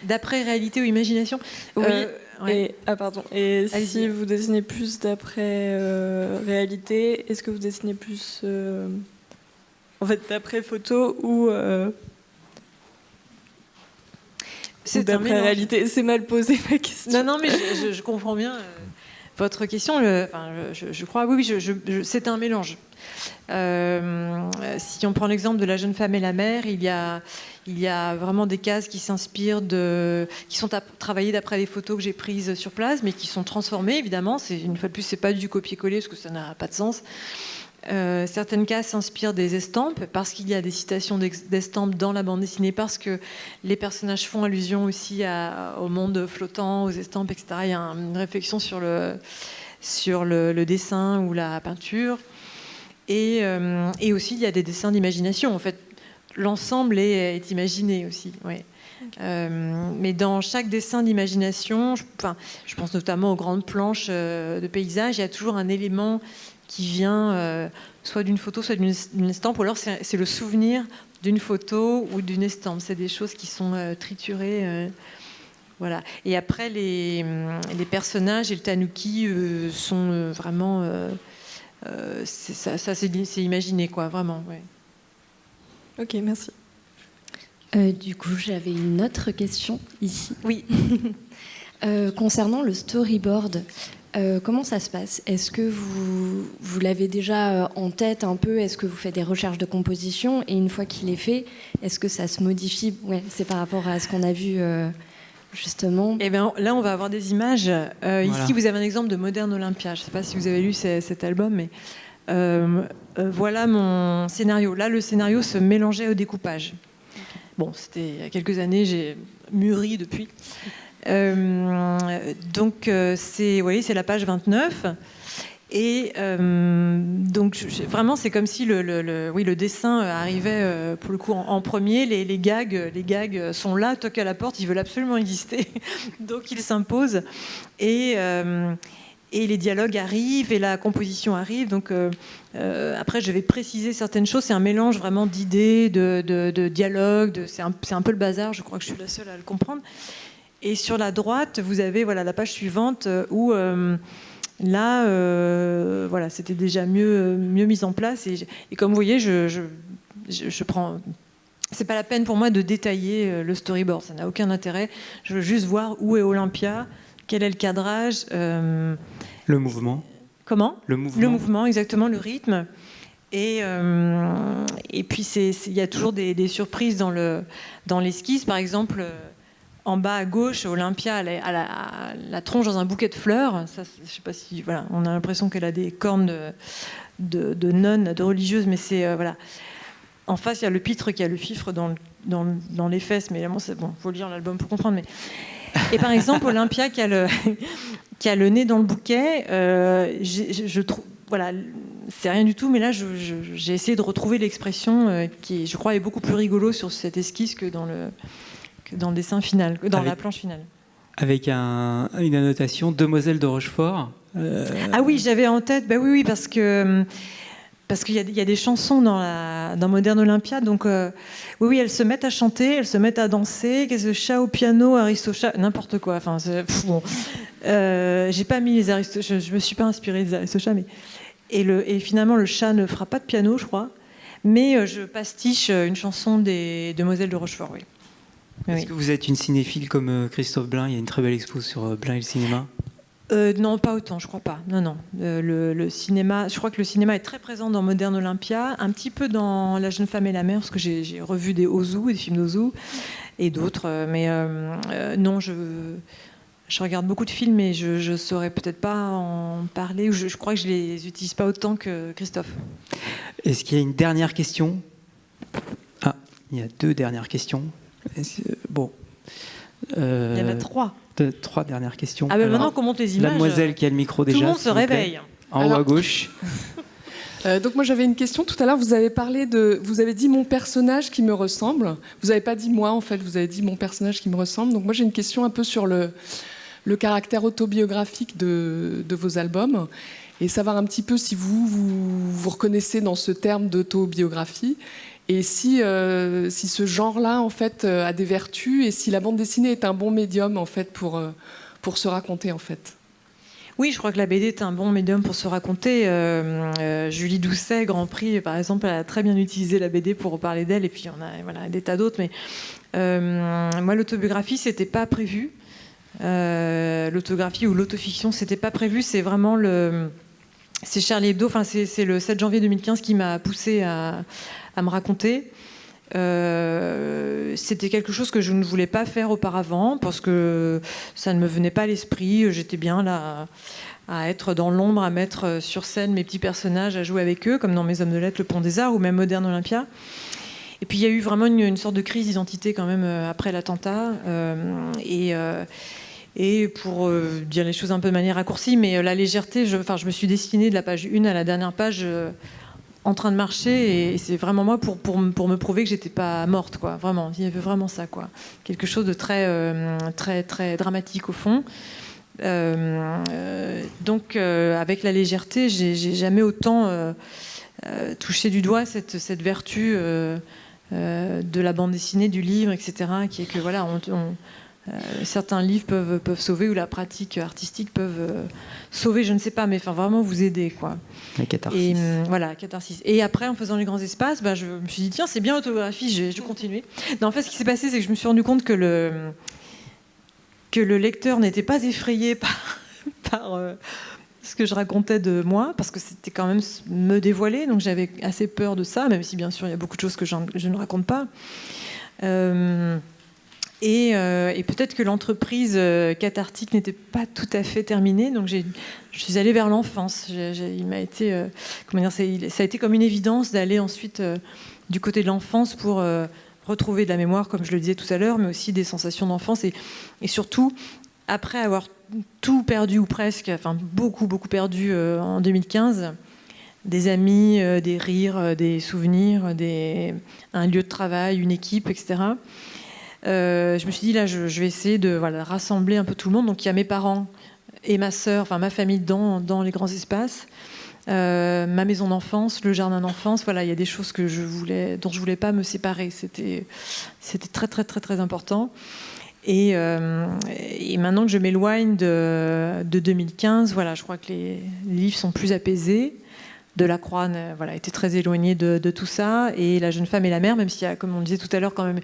D'après réalité ou imagination? Oui. Ouais. Et Allez-y. si vous dessinez plus d'après réalité, est-ce que vous dessinez plus d'après photo ou C'est un d'après mélange. réalité? C'est mal posé ma question. Non, mais je comprends bien votre question. Je crois, oui, c'est un mélange. Si on prend l'exemple de la jeune femme et la mère, il y a vraiment des cases qui s'inspirent qui sont travaillées d'après des photos que j'ai prises sur place, mais qui sont transformées, évidemment. Une fois de plus, c'est pas du copier-coller, parce que ça n'a pas de sens. Certaines cases s'inspirent des estampes, parce qu'il y a des citations d'estampes dans la bande dessinée, parce que les personnages font allusion aussi au monde flottant, aux estampes, etc. Il y a une réflexion sur le dessin ou la peinture. Et aussi, il y a des dessins d'imagination. En fait, l'ensemble est imaginé aussi. Ouais. Mais dans chaque dessin d'imagination, je pense notamment aux grandes planches de paysage, il y a toujours un élément qui vient soit d'une photo, soit d'une estampe, ou alors c'est le souvenir d'une photo ou d'une estampe. C'est des choses qui sont triturées. Voilà. Et après, les personnages et le tanuki sont vraiment... c'est imaginé, quoi, vraiment. Ouais. Ok, merci. Du coup, j'avais une autre question ici. Oui. Concernant le storyboard, comment ça se passe? Est-ce que vous l'avez déjà en tête un peu? Est-ce que vous faites des recherches de composition? Et une fois qu'il est fait, est-ce que ça se modifie? Ouais, c'est par rapport à ce qu'on a vu justement. Et bien, là, on va avoir des images. Voilà. Ici, vous avez un exemple de Modern Olympia. Je ne sais pas si vous avez lu cet album, mais voilà mon scénario. Là, le scénario se mélangeait au découpage. Bon, c'était il y a quelques années, j'ai mûri depuis. Donc, c'est la page 29. Et donc, vraiment, c'est comme si le dessin arrivait pour le coup en premier. Les gags sont là, toquent à la porte, ils veulent absolument exister. Donc, ils s'imposent. Et les dialogues arrivent et la composition arrive. Donc, après, je vais préciser certaines choses. C'est un mélange vraiment d'idées, de dialogues. C'est un peu le bazar. Je crois que je suis la seule à le comprendre. Et sur la droite, vous avez la page suivante où... Là, c'était déjà mieux mis en place. Et comme vous voyez, je prends... C'est pas la peine pour moi de détailler le storyboard. Ça n'a aucun intérêt. Je veux juste voir où est Olympia, quel est le cadrage. Le mouvement. Comment ? Le mouvement. Le mouvement, exactement, le rythme. Et puis, il y a toujours des surprises dans l'esquisse. Par exemple... En bas à gauche, Olympia a la tronche dans un bouquet de fleurs. Ça, je sais pas si, on a l'impression qu'elle a des cornes de nonne, de religieuse, mais c'est voilà. En face, il y a le pitre qui a le fifre dans les fesses, mais évidemment, c'est bon. Faut lire l'album pour comprendre. Mais et par exemple, Olympia qui a le nez dans le bouquet, je trouve, c'est rien du tout. Mais là, j'ai essayé de retrouver l'expression qui, je crois, est beaucoup plus rigolo sur cette esquisse que dans le dessin final, la planche finale. Avec une annotation Demoiselle de Rochefort. Ah oui, j'avais en tête, oui, parce que parce qu'il y a des chansons dans Modern Olympia, donc oui, elles se mettent à chanter, elles se mettent à danser, qu'est-ce que chat au piano, Aristocha, n'importe quoi. Enfin, bon, j'ai pas mis les Aristocha, je me suis pas inspirée des Aristocha, mais et finalement le chat ne fera pas de piano, je crois, mais je pastiche une chanson des Demoiselles de Rochefort, oui. Est-ce que vous êtes une cinéphile comme Christophe Blain? Il y a une très belle expo sur Blain et le cinéma. Non, pas autant, je crois pas. Non. Le cinéma, je crois que le cinéma est très présent dans Modern Olympia, un petit peu dans La jeune femme et la mère, parce que j'ai revu des Ozu, des films d'Ozu, et d'autres. Mais non, je regarde beaucoup de films, mais je saurais peut-être pas en parler, ou je crois que je les utilise pas autant que Christophe. Est-ce qu'il y a une dernière question? Ah, il y a 2 dernières questions. Bon. Il y en a 3. 3 dernières questions. Ah ben maintenant qu'on monte les images, la demoiselle qui a le micro déjà. Tout le monde se réveille. En haut à gauche. Donc moi j'avais une question. Tout à l'heure vous avez dit mon personnage qui me ressemble. Vous n'avez pas dit moi en fait, vous avez dit mon personnage qui me ressemble. Donc moi j'ai une question un peu sur le caractère autobiographique de vos albums et savoir un petit peu si vous reconnaissez dans ce terme d'autobiographie. Et si ce genre-là, en fait, a des vertus, et si la bande dessinée est un bon médium, en fait, pour se raconter, en fait. Oui, je crois que la BD est un bon médium pour se raconter. Julie Doucet, Grand Prix, par exemple, elle a très bien utilisé la BD pour parler d'elle, et puis on a des tas d'autres. Mais moi, l'autobiographie, c'était pas prévu. L'autographie ou l'autofiction, c'était pas prévu. C'est vraiment c'est Charlie Hebdo. Enfin, c'est le 7 janvier 2015 qui m'a poussée à me raconter. C'était quelque chose que je ne voulais pas faire auparavant parce que ça ne me venait pas à l'esprit. J'étais bien là à être dans l'ombre, à mettre sur scène mes petits personnages, à jouer avec eux, comme dans Mes Hommes de Lettres, Le Pont des Arts ou même Modern Olympia. Et puis il y a eu vraiment une sorte de crise d'identité quand même après l'attentat. Et pour dire les choses un peu de manière raccourcie, mais la légèreté, je me suis destinée de la page 1 à la dernière page en train de marcher, et c'est vraiment moi pour me prouver que j'étais pas morte, quoi. Vraiment, il y avait vraiment ça, quoi. Quelque chose de très très très dramatique au fond. Donc avec la légèreté, j'ai jamais autant touché du doigt cette vertu de la bande dessinée, du livre, etc., qui est que voilà, certains livres peuvent sauver, ou la pratique artistique peuvent sauver, je ne sais pas, mais enfin vraiment vous aider, quoi. La catharsis. Et voilà, catharsis. Et après, en faisant les grands espaces, je me suis dit tiens, c'est bien l'autobiographie, je vais continuer. Non, en fait, ce qui s'est passé, c'est que je me suis rendu compte que le lecteur n'était pas effrayé par ce que je racontais de moi, parce que c'était quand même me dévoiler, donc j'avais assez peur de ça, même si bien sûr il y a beaucoup de choses que je ne raconte pas. Et peut-être que l'entreprise cathartique n'était pas tout à fait terminée, donc je suis allée vers l'enfance. Il m'a été, ça a été comme une évidence d'aller ensuite du côté de l'enfance pour retrouver de la mémoire, comme je le disais tout à l'heure, mais aussi des sensations d'enfance, et surtout après avoir tout perdu ou presque, enfin beaucoup perdu en 2015. Des amis, des rires, des souvenirs, un lieu de travail, une équipe, etc. Je me suis dit, là, je vais essayer de rassembler un peu tout le monde. Donc, il y a mes parents et ma sœur, enfin ma famille dans les grands espaces, ma maison d'enfance, le jardin d'enfance. Voilà, il y a des choses dont je voulais pas me séparer. C'était très, très, très, très important. Et maintenant que je m'éloigne de 2015, voilà, je crois que les livres sont plus apaisés. Delacroix était très éloigné de tout ça. Et La jeune femme et la mère, même s'il y a, comme on le disait tout à l'heure, quand même,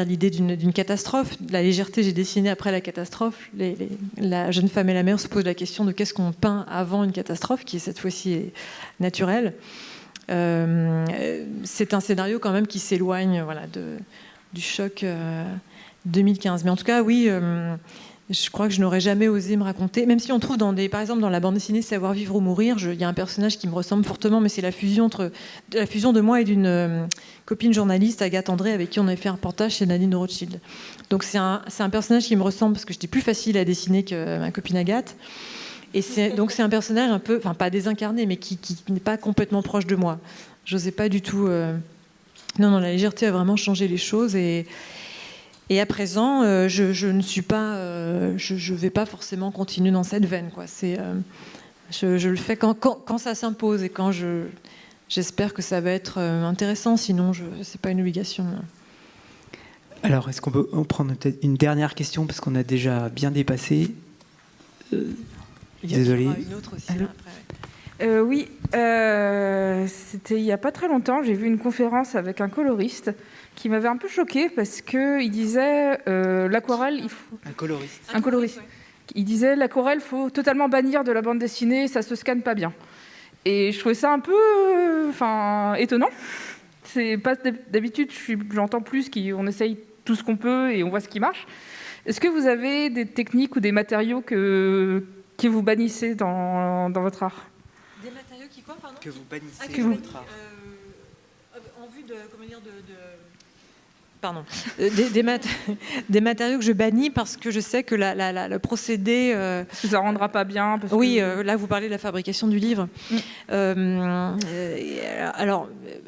l'idée d'une catastrophe. La légèreté, j'ai dessiné après la catastrophe. La jeune femme et la mère se posent la question de qu'est-ce qu'on peint avant une catastrophe, qui cette fois-ci est naturelle. C'est un scénario quand même qui s'éloigne du choc 2015. Mais en tout cas, oui, je crois que je n'aurais jamais osé me raconter, même si on trouve par exemple dans la bande dessinée Savoir vivre ou mourir, il y a un personnage qui me ressemble fortement, mais c'est la fusion de moi et d'une copine journaliste, Agathe André, avec qui on avait fait un reportage chez Nadine de Rothschild. Donc c'est un personnage qui me ressemble parce que j'étais plus facile à dessiner que ma copine Agathe. Et donc c'est un personnage un peu, enfin pas désincarné, mais qui n'est pas complètement proche de moi. J'osais pas du tout. Non, la légèreté a vraiment changé les choses, et à présent, je ne suis pas, je vais pas forcément continuer dans cette veine, quoi. Je le fais quand ça s'impose et quand j'espère que ça va être intéressant. Sinon, c'est pas une obligation. Alors, est-ce qu'on peut prendre peut-être une dernière question parce qu'on a déjà bien dépassé. Désolé. Une autre aussi, là, après, Oui, c'était il n'y a pas très longtemps, j'ai vu une conférence avec un coloriste qui m'avait un peu choquée parce qu'il disait l'aquarelle, il faut... Un coloriste. Un coloriste. Il disait l'aquarelle, il faut totalement bannir de la bande dessinée, ça se scanne pas bien. Et je trouvais ça un peu étonnant. C'est pas d'habitude, j'entends plus qu'on essaye tout ce qu'on peut et on voit ce qui marche. Est-ce que vous avez des techniques ou des matériaux que vous bannissez dans votre art? Des matériaux qui quoi, pardon? Que vous bannissez que dans vous... votre art. En vue de... Comment dire, Pardon. Des matériaux que je bannis parce que je sais que le procédé... Ça ne rendra pas bien parce Oui, que... là, vous parlez de la fabrication du livre. Alors,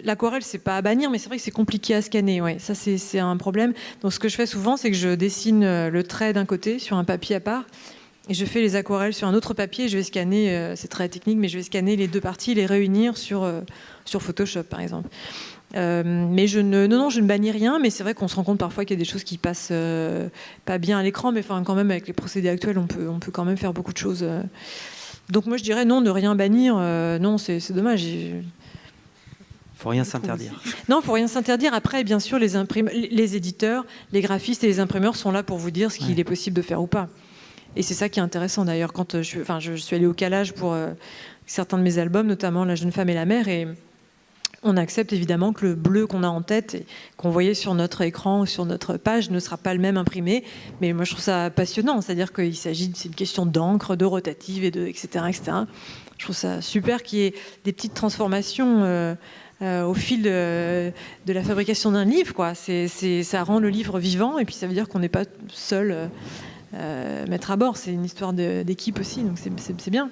l'aquarelle, c'est pas à bannir, mais c'est vrai que c'est compliqué à scanner. Ouais. Ça, c'est un problème. Donc, ce que je fais souvent, c'est que je dessine le trait d'un côté sur un papier à part et je fais les aquarelles sur un autre papier. Je vais scanner, c'est très technique, mais je vais scanner les deux parties, les réunir sur Photoshop, par exemple. Mais je ne bannis rien, mais c'est vrai qu'on se rend compte parfois qu'il y a des choses qui passent pas bien à l'écran, mais enfin, quand même, avec les procédés actuels, on peut quand même faire beaucoup de choses. Donc moi, je dirais non, ne rien bannir. Non, c'est dommage. Faut rien s'interdire. Non, faut rien s'interdire. Après, bien sûr, les éditeurs, les graphistes et les imprimeurs sont là pour vous dire ce qu'il est possible de faire ou pas. Et c'est ça qui est intéressant d'ailleurs. Quand je suis allée au calage pour certains de mes albums, notamment La jeune femme et la mère, et on accepte évidemment que le bleu qu'on a en tête et qu'on voyait sur notre écran ou sur notre page ne sera pas le même imprimé. Mais moi, je trouve ça passionnant. C'est-à-dire qu'il s'agit, c'est une question d'encre, de rotative, etc., etc. Je trouve ça super qu'il y ait des petites transformations au fil de la fabrication d'un livre, quoi. Ça rend le livre vivant et puis ça veut dire qu'on n'est pas seul maître à bord. C'est une histoire d'équipe aussi, donc c'est bien.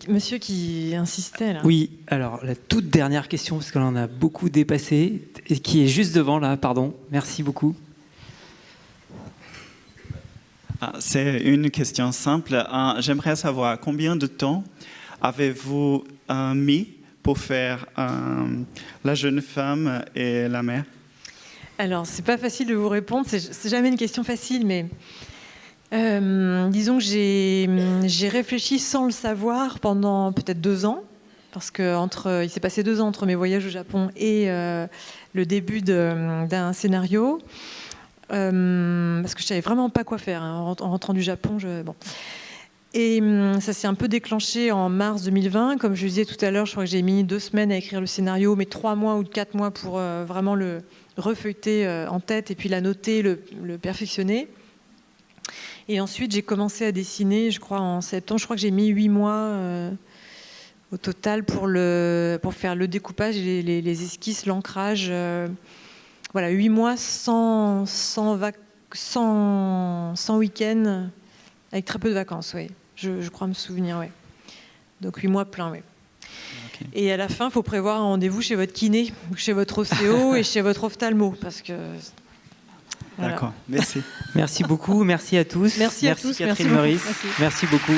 Monsieur qui insistait là. Oui, alors la toute dernière question, parce que là on a beaucoup dépassé, et qui est juste devant là, pardon. Merci beaucoup. C'est une question simple. J'aimerais savoir combien de temps avez-vous mis pour faire La jeune femme et la mère? Alors, c'est pas facile de vous répondre. C'est jamais une question facile, mais disons que j'ai réfléchi sans le savoir pendant peut-être 2 ans, parce que il s'est passé 2 ans entre mes voyages au Japon et le début d'un scénario, parce que je savais vraiment pas quoi faire hein, en rentrant du Japon. Et ça s'est un peu déclenché en mars 2020. Comme je disais tout à l'heure, je crois que j'ai mis 2 semaines à écrire le scénario, mais 3 mois ou 4 mois pour vraiment le refeuilleter en tête et puis la noter, le perfectionner. Et ensuite, j'ai commencé à dessiner, je crois, en septembre. Je crois que j'ai mis 8 mois au total pour faire le découpage, les esquisses, l'ancrage. Voilà, 8 mois sans week-end, avec très peu de vacances, oui. Je crois me souvenir, oui. Donc 8 mois pleins, oui. Okay. Et à la fin, il faut prévoir un rendez-vous chez votre kiné, chez votre ostéo et chez votre ophtalmo, parce que... Voilà. D'accord, merci. Merci beaucoup, merci à tous. Merci à tous, Catherine merci Meurice. Merci beaucoup.